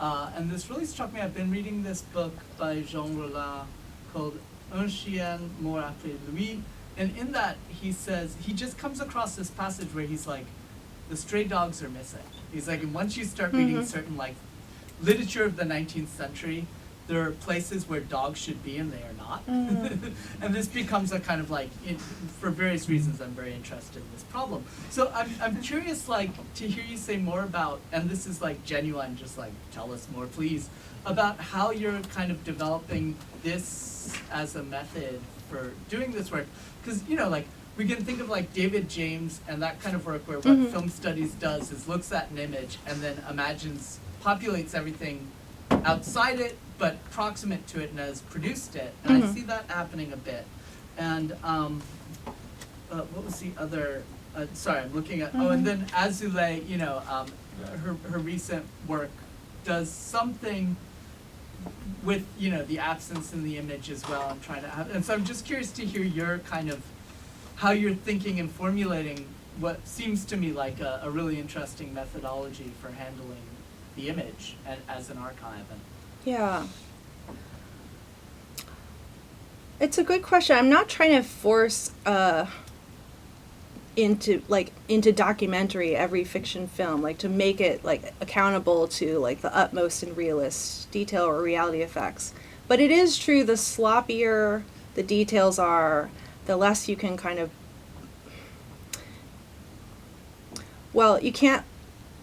And this really struck me. I've been reading this book by Jean Rollin called Un chien mort après lui. And in that, he says, he just comes across this passage where he's like, the stray dogs are missing. He's like, and once you start reading certain like literature of the 19th century, there are places where dogs should be and they are not. And this becomes a kind of like, for various reasons, I'm very interested in this problem. So I'm curious, like, to hear you say more about, and this is like genuine, just like, tell us more, please, about how you're kind of developing this as a method for doing this work. Because, like, we can think of like David James and that kind of work where what film studies does is looks at an image and then populates everything outside it, but proximate to it and has produced it. And I see that happening a bit. And what was the other, sorry, I'm looking at, and then Azulay, her recent work does something with, the absence in the image as well. I'm trying to have, and so I'm just curious to hear your kind of, how you're thinking and formulating what seems to me like a really interesting methodology for handling the image as an archive. Yeah. It's a good question. I'm not trying to force into documentary every fiction film, like to make it like accountable to like the utmost in realist detail or reality effects. But it is true, the sloppier the details are, the less you can kind of, well, you can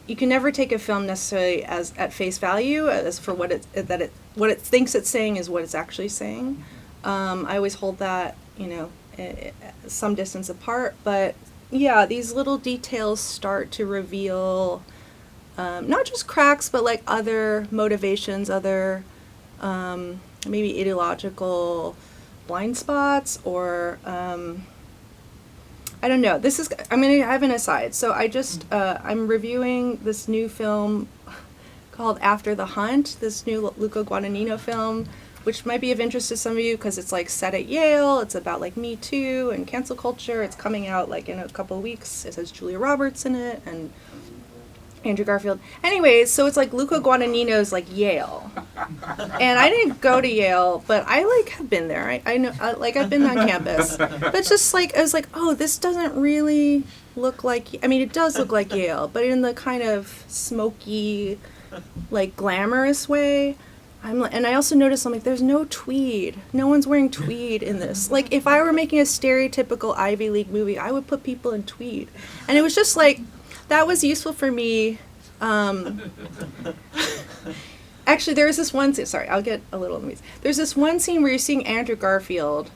never take a film necessarily as at face value as for what it thinks it's saying is what it's actually saying. I always hold that, some distance apart, but yeah, these little details start to reveal not just cracks, but like other motivations, other maybe ideological blind spots, or I don't know. I'm going to have an aside. So I just, I'm reviewing this new film called After the Hunt, this new Luca Guadagnino film, which might be of interest to some of you because it's like set at Yale. It's about like Me Too and cancel culture. It's coming out like in a couple of weeks. It has Julia Roberts in it and Andrew Garfield. Anyways, so it's like Luca Guadagnino's like Yale. And I didn't go to Yale, but I like have been there. I know, like I've been on campus. But it's just like, I was like, oh, this doesn't really look like, I mean, it does look like Yale, but in the kind of smoky, like glamorous way. and I also noticed, I'm like, there's no tweed. No one's wearing tweed in this. Like, if I were making a stereotypical Ivy League movie, I would put people in tweed. And it was just like, that was useful for me. Actually, there was this one scene, sorry, I'll get a little in the weeds. There's this one scene where you're seeing Andrew Garfield.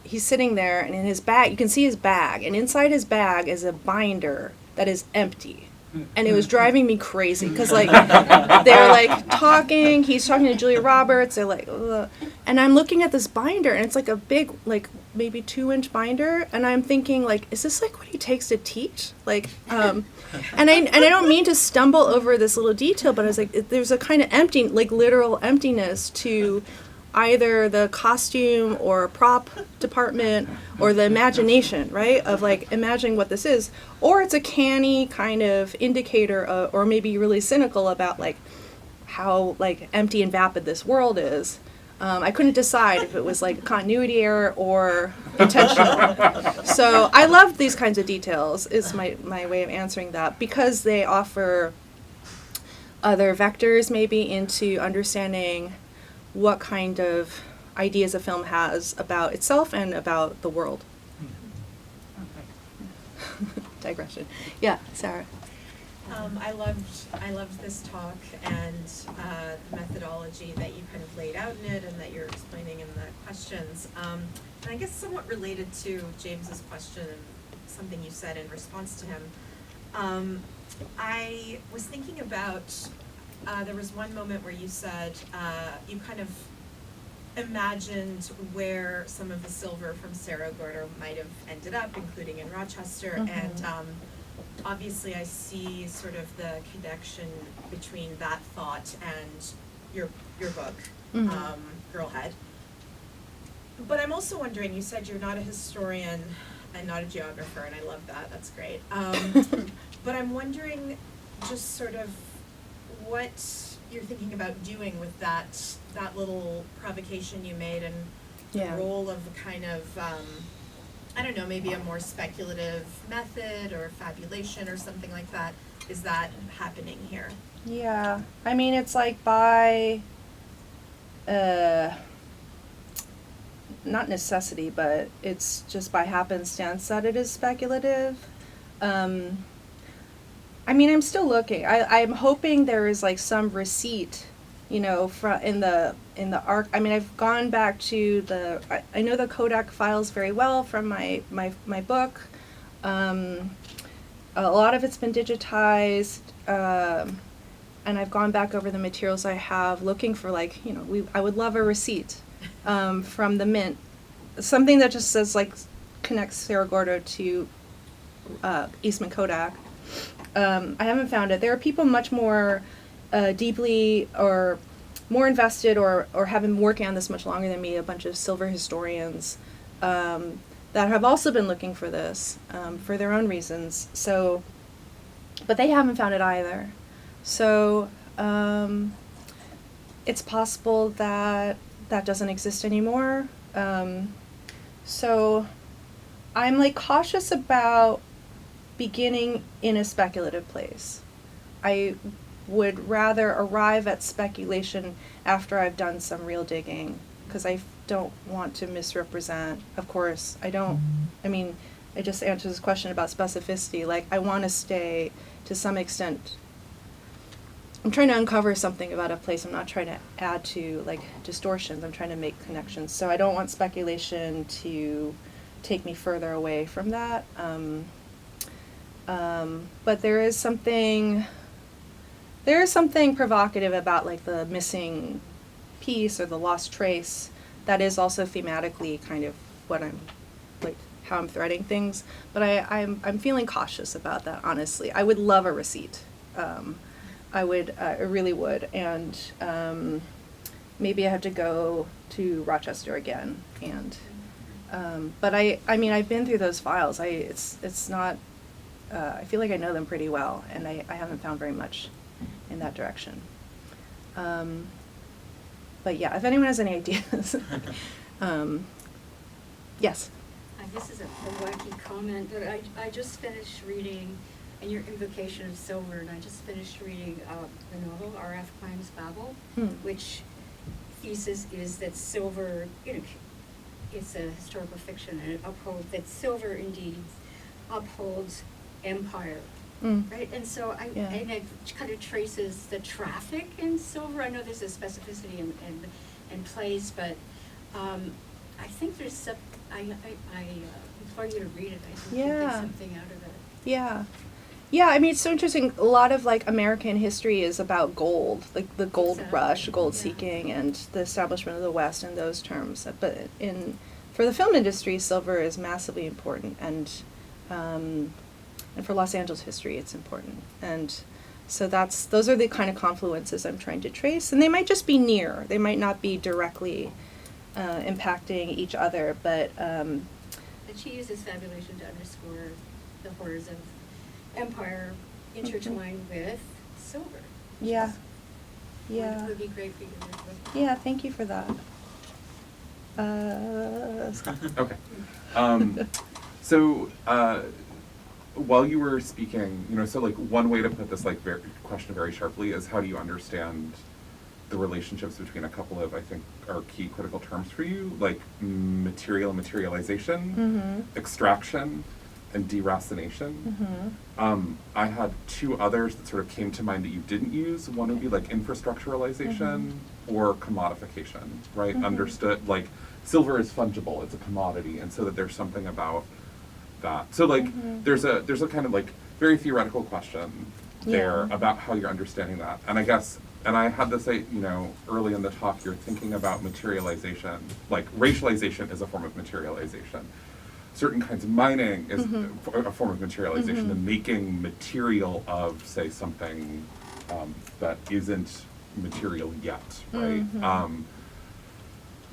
He's sitting there, and in his bag, you can see his bag, and inside his bag is a binder that is empty. And it was driving me crazy, because, like, they're, like, talking, he's talking to Julia Roberts, they're like, ugh. And I'm looking at this binder, and it's, like, a big, like, maybe 2-inch binder, and I'm thinking, like, is this, like, what he takes to teach? Like, and I don't mean to stumble over this little detail, but I was like, there's a kind of empty, like, literal emptiness to either the costume or prop department or the imagination, right, of like imagining what this is, or it's a canny kind of indicator of, or maybe really cynical about like how like empty and vapid this world is. I couldn't decide if it was like a continuity error or intentional. So I love these kinds of details is my way of answering that, because they offer other vectors maybe into understanding what kind of ideas a film has about itself and about the world. Digression. Yeah, Sarah. I loved this talk and the methodology that you kind of laid out in it and that you're explaining in the questions. And I guess somewhat related to James's question and something you said in response to him. I was thinking about there was one moment where you said you kind of imagined where some of the silver from Cerro Gordo might have ended up, including in Rochester, and obviously I see sort of the connection between that thought and your book, Girlhead. But I'm also wondering, you said you're not a historian and not a geographer, and I love that, that's great. But I'm wondering just sort of what you're thinking about doing with that little provocation you made, and the role of a kind of, I don't know, maybe a more speculative method or fabulation or something like that. Is that happening here? Yeah, I mean, it's like by, not necessity, but it's just by happenstance that it is speculative. I mean, I'm still looking. I'm hoping there is like some receipt, you know, in the arc. I mean, I've gone back to I know the Kodak files very well from my book. A lot of it's been digitized, and I've gone back over the materials I have, looking for like, you know, I would love a receipt from the mint, something that just says like connects Cerro Gordo to Eastman Kodak. I haven't found it. There are people much more deeply or more invested or have been working on this much longer than me, a bunch of silver historians that have also been looking for this for their own reasons. So, but they haven't found it either. So it's possible that that doesn't exist anymore. So I'm like cautious about beginning in a speculative place. I would rather arrive at speculation after I've done some real digging, because I don't want to misrepresent. Of course, I mean, I just answered this question about specificity. Like, I want to stay, to some extent, I'm trying to uncover something about a place. I'm not trying to add to, like, distortions. I'm trying to make connections. So I don't want speculation to take me further away from that. But there is something provocative about like the missing piece or the lost trace that is also thematically kind of what I'm, like, how I'm threading things. But I'm feeling cautious about that, honestly. I would love a receipt. I really would. And maybe I have to go to Rochester again. And but I mean, I've been through those files. It's not. I feel like I know them pretty well, and I haven't found very much in that direction. But yeah, if anyone has any ideas. Yes? This is a wacky comment, but I just finished reading, in your invocation of silver, and I just finished reading the novel R.F. Kuang's Babel, which thesis is that silver, it's a historical fiction, and it upholds, that silver indeed upholds empire, right? And so and it kind of traces the traffic in silver. I know there's a specificity in place, but I think there's I implore you to read it. I think you get something out of it. Yeah. Yeah, I mean, it's so interesting. A lot of, like, American history is about gold, like the gold rush, gold seeking, and the establishment of the West in those terms. But for the film industry, silver is massively important, and for Los Angeles history, it's important. And so those are the kind of confluences I'm trying to trace, and they might just be near. They might not be directly impacting each other, but... And she uses fabulation to underscore the horrors of empire intertwined with silver. Yeah. It would be great for you to work with. Yeah, thank you for that. Okay. So while you were speaking, so like one way to put this like question very sharply is, how do you understand the relationships between a couple of, I think, are key critical terms for you, like materialization, extraction, and deracination. I had two others that sort of came to mind that you didn't use. One would be like infrastructuralization or commodification, right? Understood, like silver is fungible, it's a commodity, and so that there's something about that. So like there's a kind of like very theoretical question there about how you're understanding that. And I guess, and I had this, early in the talk, you're thinking about materialization, like racialization is a form of materialization. Certain kinds of mining is a form of materialization, the making material of, say, something that isn't material yet, right?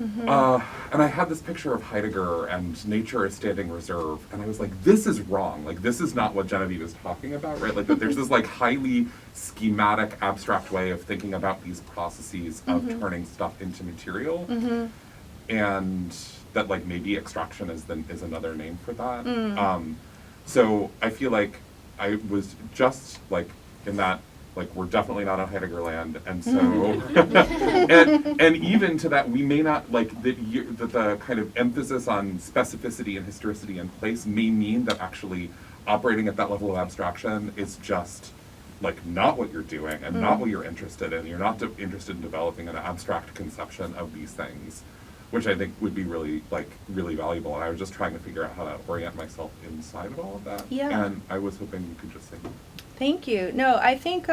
And I had this picture of Heidegger and nature as standing reserve, and I was like, this is wrong. Like, this is not what Genevieve is talking about, right? Like, that there's this like highly schematic, abstract way of thinking about these processes of turning stuff into material, and that like maybe extraction is another name for that. So I feel like I was just like in that, like, we're definitely not on Heidegger land, and so and even to that, we may not like that the kind of emphasis on specificity and historicity in place may mean that actually operating at that level of abstraction is just like not what you're doing and not what you're interested in. You're not interested in developing an abstract conception of these things, which I think would be really valuable. And I was just trying to figure out how to orient myself inside of all of that. Yeah. And I was hoping you could just say. Thank you. No, I think,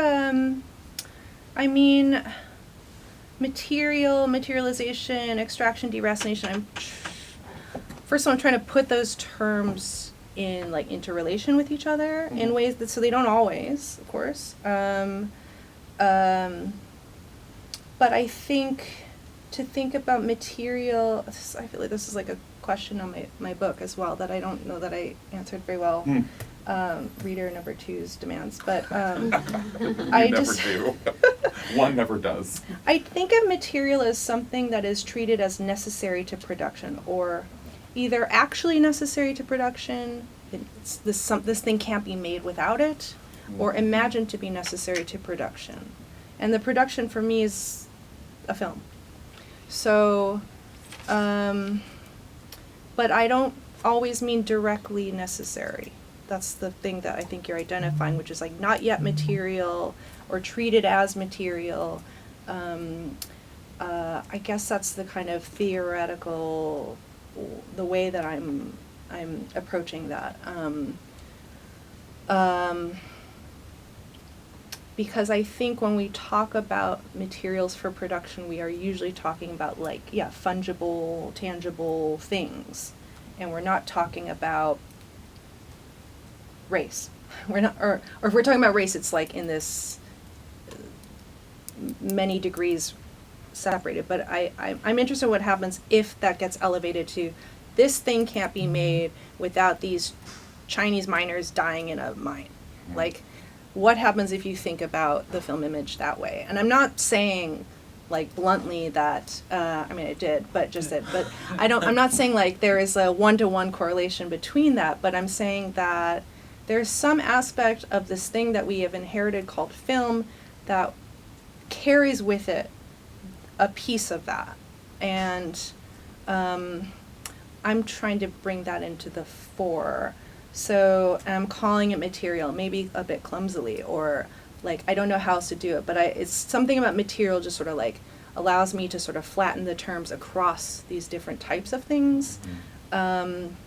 materialization, extraction, deracination, first of all, I'm trying to put those terms in, like, interrelation with each other in ways that, so they don't always, of course. But I think, to think about material, I feel like this is like a question on my book as well that I don't know that I answered very well. Reader number 2's demands, but I just do. One never does. I think of material as something that is treated as necessary to production, or either actually necessary to production, this thing can't be made without it, or imagined to be necessary to production. And the production for me is a film. So, but I don't always mean directly necessary. That's the thing that I think you're identifying, which is like not yet material or treated as material. I guess that's the kind of theoretical, the way that I'm approaching that. Because I think when we talk about materials for production, we are usually talking about fungible, tangible things, and we're not talking about race. We're not, or if we're talking about race, it's like in this many degrees separated. But I'm interested in what happens if that gets elevated to this thing can't be made without these Chinese miners dying in a mine. Like, what happens if you think about the film image that way? And I'm not saying, like, bluntly that, I did, but I'm not saying like there is a one-to-one correlation between that, but I'm saying that there's some aspect of this thing that we have inherited called film that carries with it a piece of that. And I'm trying to bring that into the fore. So I'm calling it material, maybe a bit clumsily, or like, I don't know how else to do it, but it's something about material just sort of like allows me to sort of flatten the terms across these different types of things. And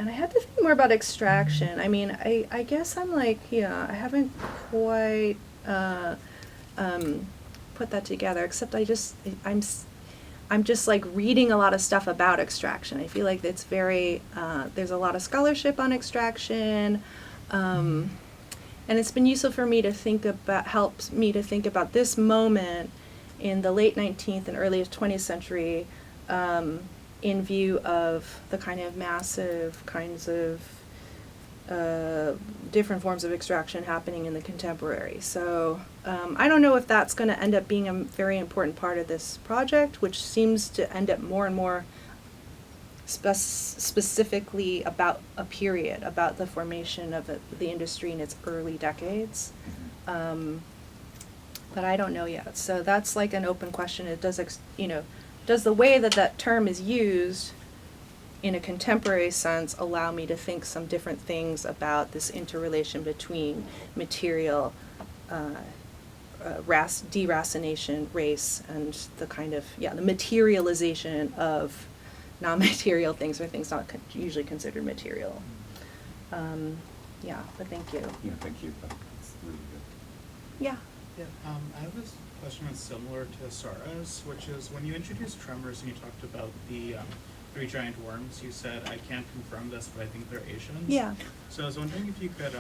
I had to think more about extraction. I mean, I guess I'm like, yeah, I haven't quite put that together, except I'm just like reading a lot of stuff about extraction. I feel like it's very, there's a lot of scholarship on extraction, and it's been useful for me to think about, helps me to think about this moment in the late 19th and early 20th century, in view of the kind of massive kinds of different forms of extraction happening in the contemporary. So I don't know if that's going to end up being a very important part of this project, which seems to end up more and more specifically about a period, about the formation of the industry in its early decades. But I don't know yet. So that's like an open question. It does, does the way that that term is used in a contemporary sense allow me to think some different things about this interrelation between material, deracination, race, and the kind of, the materialization of non-material things, or things not usually considered material. But thank you. Yeah, thank you. That's really good. Yeah. Yeah, I have this question that's similar to Sarah's, which is when you introduced tremors and you talked about the 3 giant worms, you said, I can't confirm this, but I think they're Asians. Yeah. So I was wondering if you could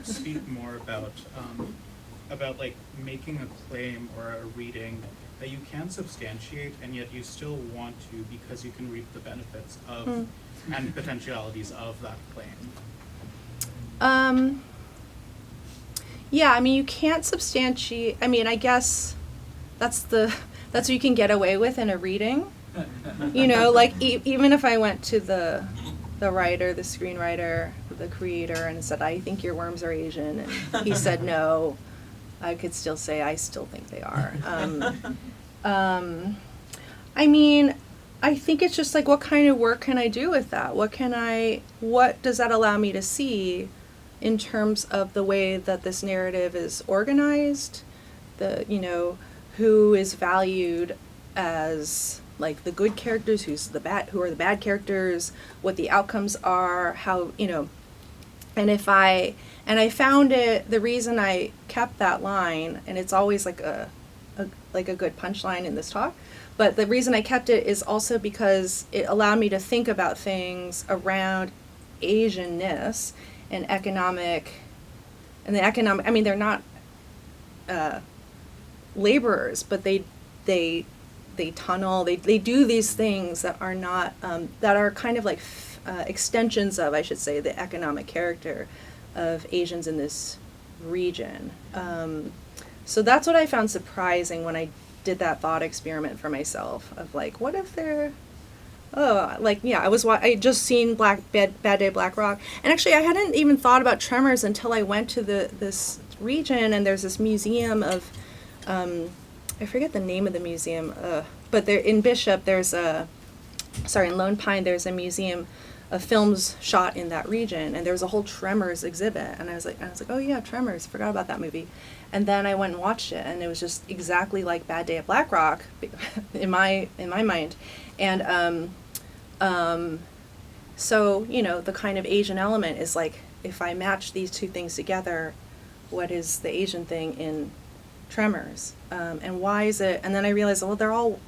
speak more about like making a claim or a reading that you can substantiate, and yet you still want to because you can reap the benefits of and potentialities of that claim. Yeah, I mean, you can't substantiate. I mean, I guess that's what you can get away with in a reading. Like even if I went to the writer, the screenwriter, the creator, and said, I think your worms are Asian, and he said no, I could still say I still think they are. I mean, I think it's just like, what kind of work can I do with that? What does that allow me to see in terms of the way that this narrative is organized, who is valued as like the good characters, who are the bad characters, what the outcomes are, how, and I found it, the reason I kept that line, and it's always like a good punchline in this talk, but the reason I kept it is also because it allowed me to think about things around Asianness and I mean, they're not laborers, but they tunnel, they do these things that are not, that are kind of like extensions of, I should say, the economic character of Asians in this region. So that's what I found surprising when I did that thought experiment for myself of like, what if they're, I just seen Bad Day Black Rock, and actually I hadn't even thought about tremors until I went to this region, and there's this museum of, I forget the name of the museum, but there in Bishop in Lone Pine there's a museum of films shot in that region, and there was a whole Tremors exhibit, and I was like, oh yeah, Tremors, forgot about that movie. And then I went and watched it, and it was just exactly like Bad Day at Black Rock in my mind. And so, the kind of Asian element is like, if I match these two things together, what is the Asian thing in Tremors? And why is it? And then I realized, well, they're all,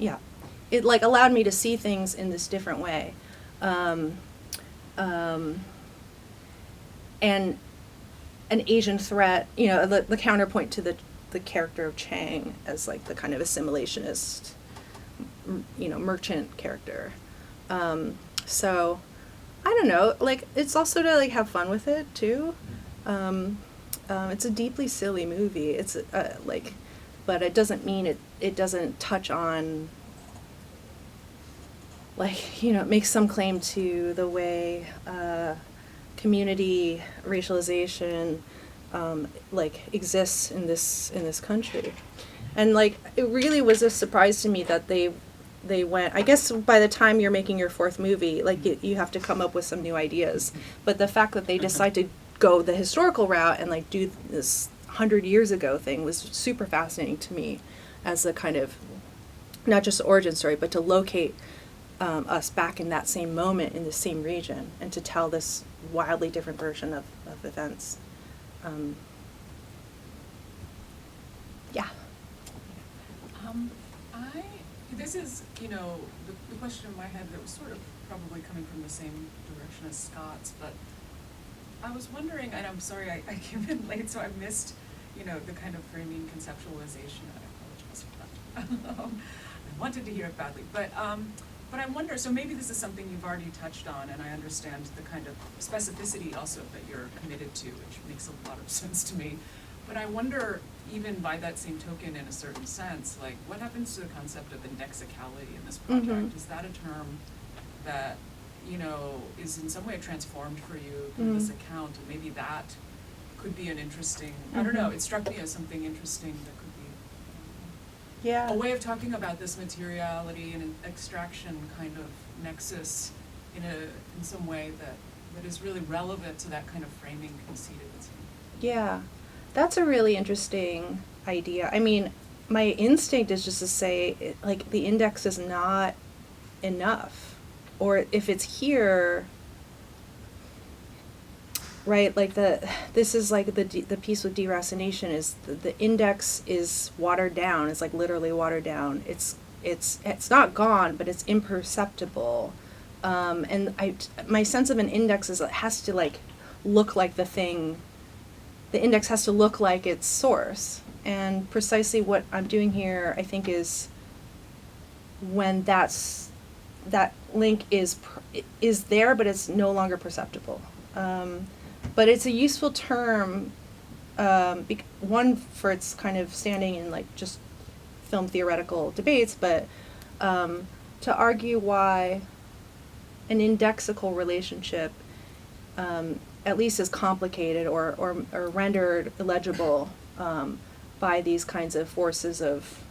it like allowed me to see things in this different way. And an Asian threat, the counterpoint to the character of Chang as like the kind of assimilationist, merchant character. So I don't know, like it's also to like have fun with it too. It's a deeply silly movie. It's but it doesn't mean it doesn't touch on, like, it makes some claim to the way community racialization like exists in this country. And like it really was a surprise to me that they went, I guess by the time you're making your fourth movie, like you have to come up with some new ideas. But the fact that they decided to go the historical route and like do this 100 years ago thing was super fascinating to me as a kind of, not just origin story, but to locate us back in that same moment in the same region and to tell this wildly different version of events. Yeah. This is, the question in my head that was sort of probably coming from the same direction as Scott's, but I was wondering, and I'm sorry I came in late, so I missed, the kind of framing conceptualization. I apologize for that. I wanted to hear it badly, but I wonder, so maybe this is something you've already touched on, and I understand the kind of specificity also that you're committed to, which makes a lot of sense to me. But I wonder, even by that same token, in a certain sense, like, what happens to the concept of indexicality in this project? Mm-hmm. Is that a term that, is in some way transformed for you in this account? And maybe that could be an interesting, I don't know, it struck me as something interesting that could be a way of talking about this materiality and an extraction kind of nexus in some way that is really relevant to that kind of framing conceit of its. Yeah. That's a really interesting idea. I mean, my instinct is just to say, like, the index is not enough. Or if it's here, right, like this is like the piece with deracination is the index is watered down. It's like literally watered down. It's not gone, but it's imperceptible. And my sense of an index is it has to like look like the thing. The index has to look like its source. And precisely what I'm doing here, I think, is when that link is there, but it's no longer perceptible. But it's a useful term, one, for its kind of standing in like just film theoretical debates, but to argue why an indexical relationship at least is complicated or rendered illegible by these kinds of forces of,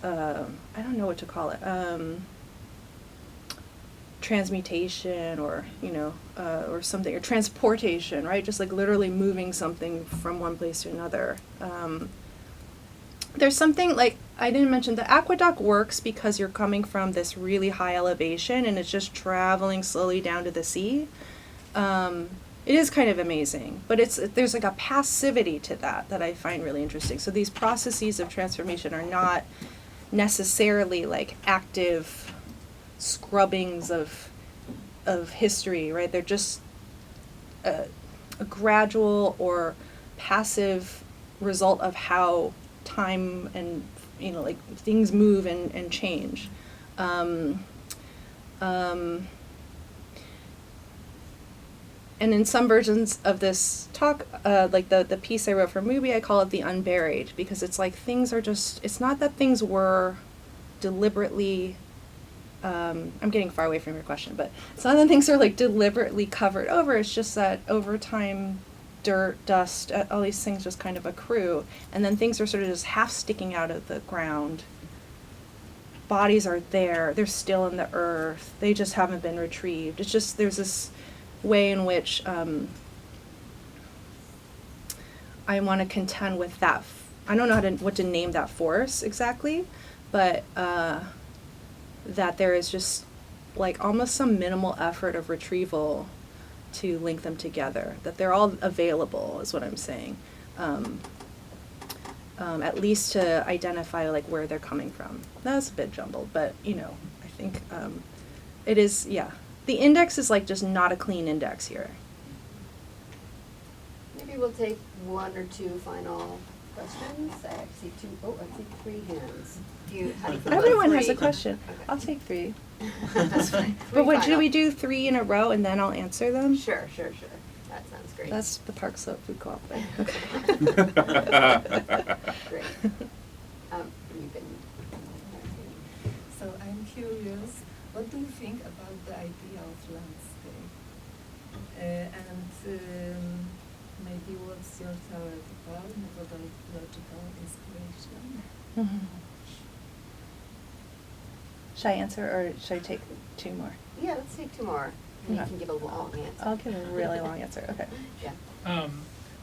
I don't know what to call it, transmutation or, or something, or transportation, right? Just like literally moving something from one place to another. There's something like, I didn't mention, the aqueduct works because you're coming from this really high elevation and it's just traveling slowly down to the sea. It is kind of amazing, but there's like a passivity to that I find really interesting. So these processes of transformation are not necessarily like active scrubbings of history, right? They're just a gradual or passive result of how time and like things move and change. And in some versions of this talk, like the piece I wrote for movie, I call it the unburied, because it's like things are just, it's not that things were deliberately, I'm getting far away from your question, but it's not that things are like deliberately covered over, it's just that over time, dirt, dust, all these things just kind of accrue, and then things are sort of just half sticking out of the ground. Bodies are there, they're still in the earth, they just haven't been retrieved. It's just, there's this way in which I want to contend with that. I don't know what to name that force exactly, but that there is just like almost some minimal effort of retrieval to link them together. That they're all available is what I'm saying. At least to identify like where they're coming from. That's a bit jumbled, but I think it is, yeah. The index is like just not a clean index here. Maybe we'll take one or two final questions. I see two. Oh, I see three hands. How do you feel Everyone about has three? a question. Okay. I'll take three. That's fine. But what, should we do three in a row and then I'll answer them? Sure. That sounds great. That's the Park Slope Food Co-op thing. Great. You've been. So I'm curious, what do you think about the idea of landscape? And inspiration. Mm-hmm. Should I answer, or should I take 2 more? Yeah, let's take 2 more. And you Okay. can give a long answer. I'll give a really long answer. Okay. Yeah.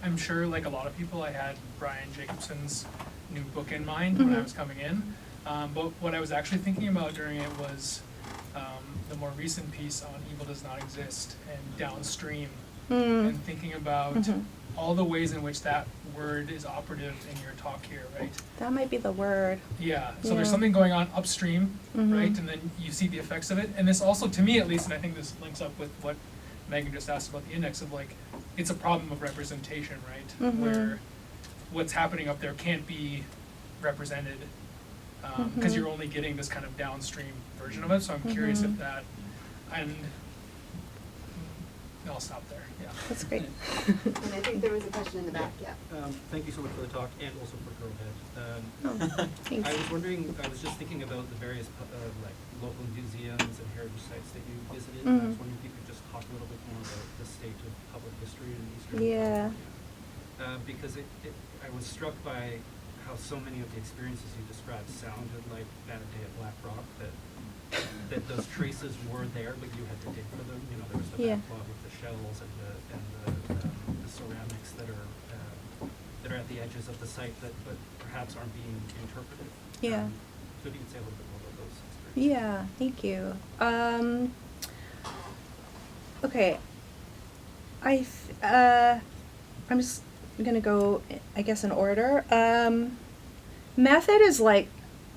I'm sure, like a lot of people, I had Brian Jacobson's new book in mind when I was coming in. But what I was actually thinking about during it was the more recent piece on Evil Does Not Exist and Downstream, and thinking about all the ways in which that word is operative in your talk here, right? That might be the word. Yeah, so there's something going on upstream, right? And then you see the effects of it. And this also, to me at least, and I think this links up with what Megan just asked about the index of, like, it's a problem of representation, right? Where what's happening up there can't be represented because you're only getting this kind of downstream version of it. So I'm curious if that, and I'll stop there. Yeah. That's great. And I think there was a question in the back. Yeah. Thank you so much for the talk, and also for Girlhead. Thanks. I was wondering, I was just thinking about the various like local museums and heritage sites that you visited. And I was wondering if you could just talk a little bit more about the state of public history in Eastern California. Because I was struck by how so many of the experiences you described sounded like that day at Black Rock, that those traces were there, but you had to dig for them. You know, there was the backlog with the shells and the ceramics that are at the edges of the site that but perhaps aren't being interpreted. Yeah. So if you could say a little bit more about those experiences. Yeah, thank you. Okay. I'm just gonna go, I guess, in order. Method is like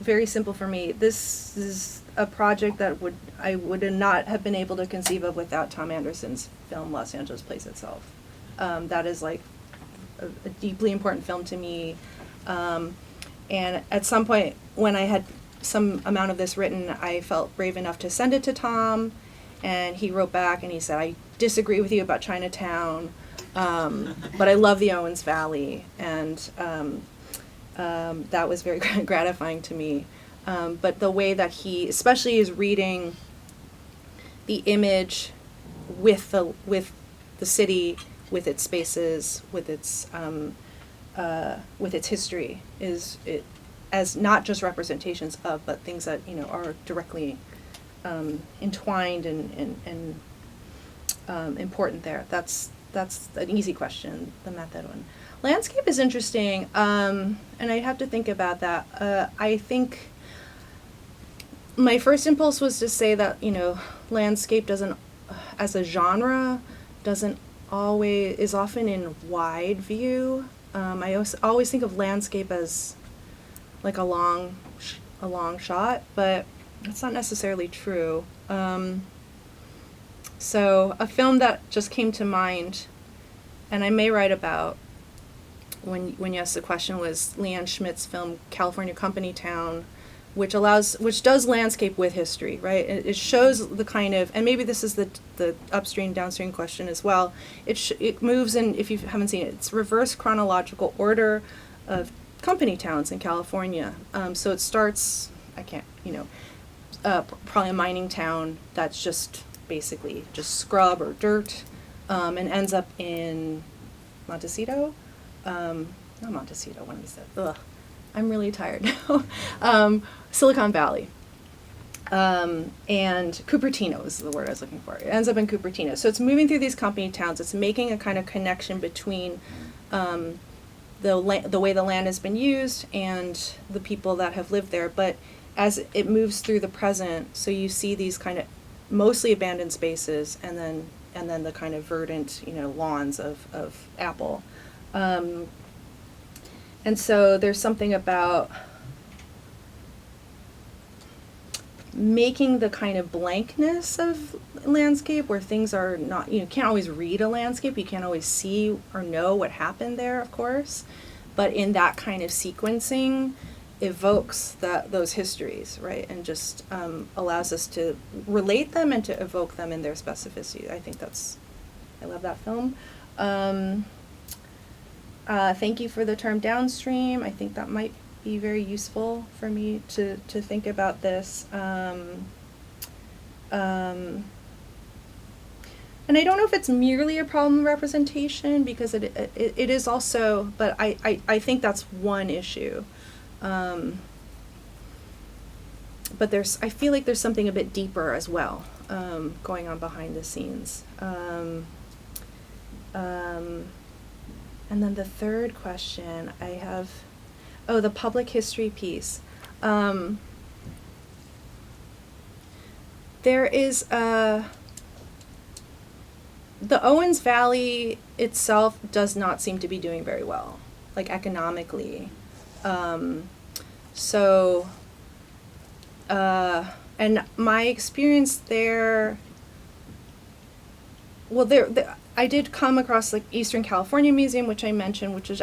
very simple for me. This is a project that I would not have been able to conceive of without Tom Anderson's film Los Angeles Plays Itself. That is like a deeply important film to me. And at some point when I had some amount of this written, I felt brave enough to send it to Tom, and he wrote back and he said, I disagree with you about Chinatown, but I love the Owens Valley, and that was very gratifying to me. But the way that he especially is reading the image with the city, with its spaces, with its history, as not just representations of, but things that are directly entwined and important there. That's an easy question, the method one. Landscape is interesting, and I'd have to think about that. I think my first impulse was to say that landscape doesn't, as a genre, is often in wide view. I always think of landscape as like a long shot, but that's not necessarily true. So a film that just came to mind, and I may write about when you asked the question, was Leanne Schmidt's film California Company Town, which does landscape with history, right? It shows the kind of, and maybe this is the upstream downstream question as well. It moves in, if you haven't seen it, it's reverse chronological order of company towns in California. So it starts, probably a mining town that's just basically just scrub or dirt, and ends up in Montecito. Not Montecito, what is it? Ugh, I'm really tired now. Silicon Valley. And Cupertino is the word I was looking for. It ends up in Cupertino. So it's moving through these company towns. It's making a kind of connection between the way the land has been used and the people that have lived there. But as it moves through the present, so you see these kind of mostly abandoned spaces, and then the kind of verdant, lawns of apple. And so there's something about making the kind of blankness of landscape where things are not, you can't always read a landscape, you can't always see or know what happened there, of course, but in that kind of sequencing evokes those histories, right, and just allows us to relate them and to evoke them in their specificity. I love that film. Thank you for the term downstream. I think that might be very useful for me to think about this. And And I don't know if it's merely a problem of representation, because it is also, but I think that's one issue. But I feel like there's something a bit deeper as well, going on behind the scenes. And then the third question I have, the public history piece. There is the Owens Valley itself does not seem to be doing very well, like economically. And my experience there, I did come across like Eastern California Museum, which I mentioned, which was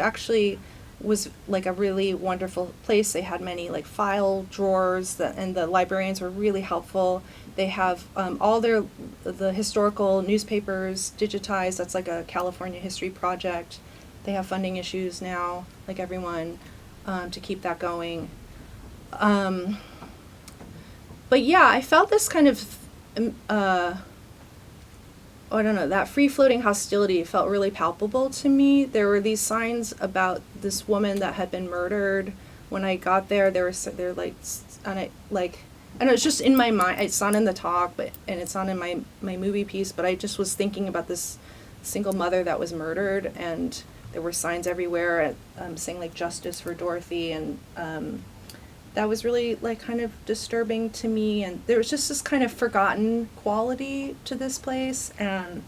like a really wonderful place. They had many like file drawers, and the librarians were really helpful. They have all the historical newspapers digitized. That's like a California history project. They have funding issues now, like everyone, to keep that going. But yeah, I felt this kind of, I don't know, that free-floating hostility felt really palpable to me. There were these signs about this woman that had been murdered. When I got there, they're like, on it, like, I know it's just in my mind. It's not in the talk, and it's not in my movie piece. But I just was thinking about this single mother that was murdered, and there were signs everywhere saying like "Justice for Dorothy," and that was really like kind of disturbing to me. And there was just this kind of forgotten quality to this place, and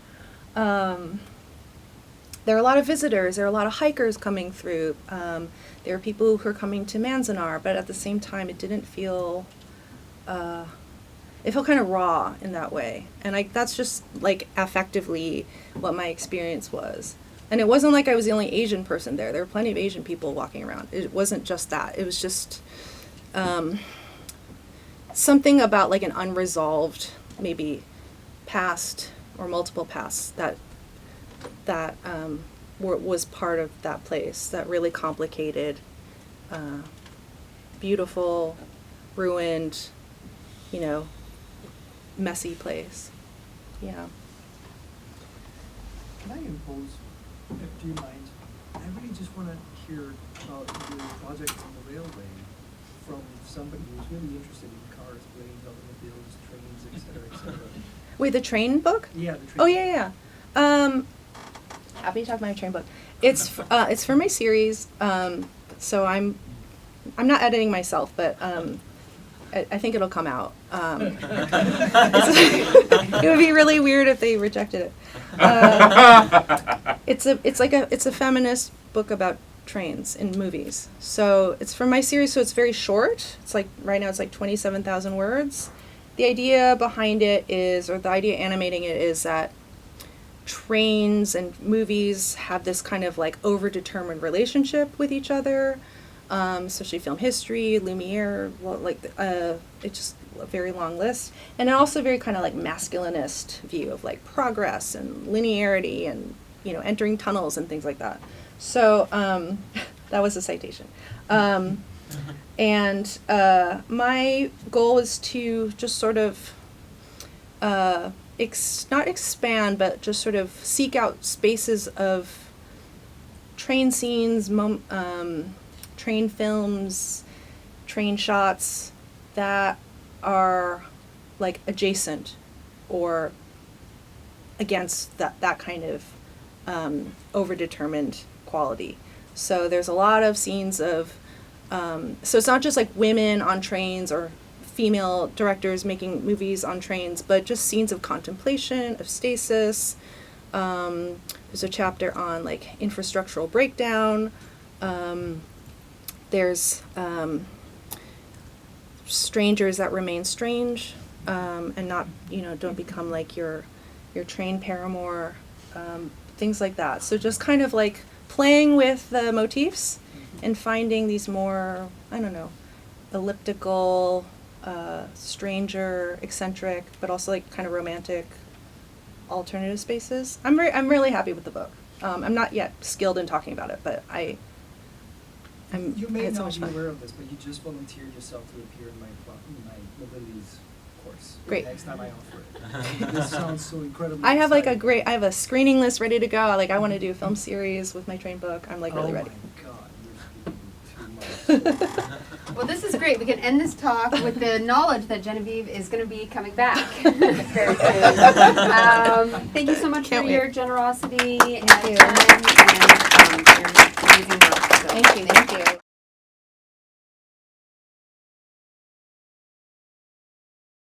there are a lot of visitors. There are a lot of hikers coming through. There are people who are coming to Manzanar, but at the same time, it didn't feel. It felt kind of raw in that way, and that's just like affectively what my experience was. And it wasn't like I was the only Asian person there. There were plenty of Asian people walking around. It wasn't just that. It was just something about like an unresolved, maybe past or multiple pasts that was part of that place that really complicated, beautiful, ruined, messy place. Yeah. Can I impose, do you mind? I really just want to hear about your project on the railway from somebody who's really interested in cars, planes, automobiles, trains, et cetera, et cetera. Wait, the train book? Yeah, the train book. book. Yeah. Happy to talk about my train book. It's for my series, so I'm not editing myself, but I think it'll come out. It would be really weird if they rejected it. It's a feminist book about trains in movies. So it's from my series, so it's very short. It's like right now it's like 27,000 words. The idea behind it is, or the idea animating it is that trains and movies have this kind of like overdetermined relationship with each other. Especially film history, Lumiere, it's just a very long list. And also very kind of like masculinist view of like progress and linearity and, entering tunnels and things like that. So that was a citation. And my goal is to just sort of not expand, but just sort of seek out spaces of train scenes, train films, train shots that are like adjacent or against that kind of overdetermined quality. So there's a lot of scenes of, so it's not just like women on trains or female directors making movies on trains, but just scenes of contemplation, of stasis. There's a chapter on like infrastructural breakdown. There's strangers that remain strange, and not, don't become like your train paramour, things like that. So just kind of like playing with the motifs and finding these more, elliptical, stranger, eccentric, but also like kind of romantic alternative spaces. I'm really happy with the book. I'm not yet skilled in talking about it, but You may had so not much be fun. aware of this, but you just volunteered yourself to appear in my mobilities course. Great. Next time I offer it. This sounds so incredibly I have like exciting. I have a screening list ready to go. Like I want to do a film series with my trained book. I'm like really ready. Oh my God, you're speaking too much. Well, this is great. We can end this talk with the knowledge that Genevieve is going to be coming back very soon. Thank you so much Can't for wait. your generosity and Thank you. time and your amazing work. So Thank you.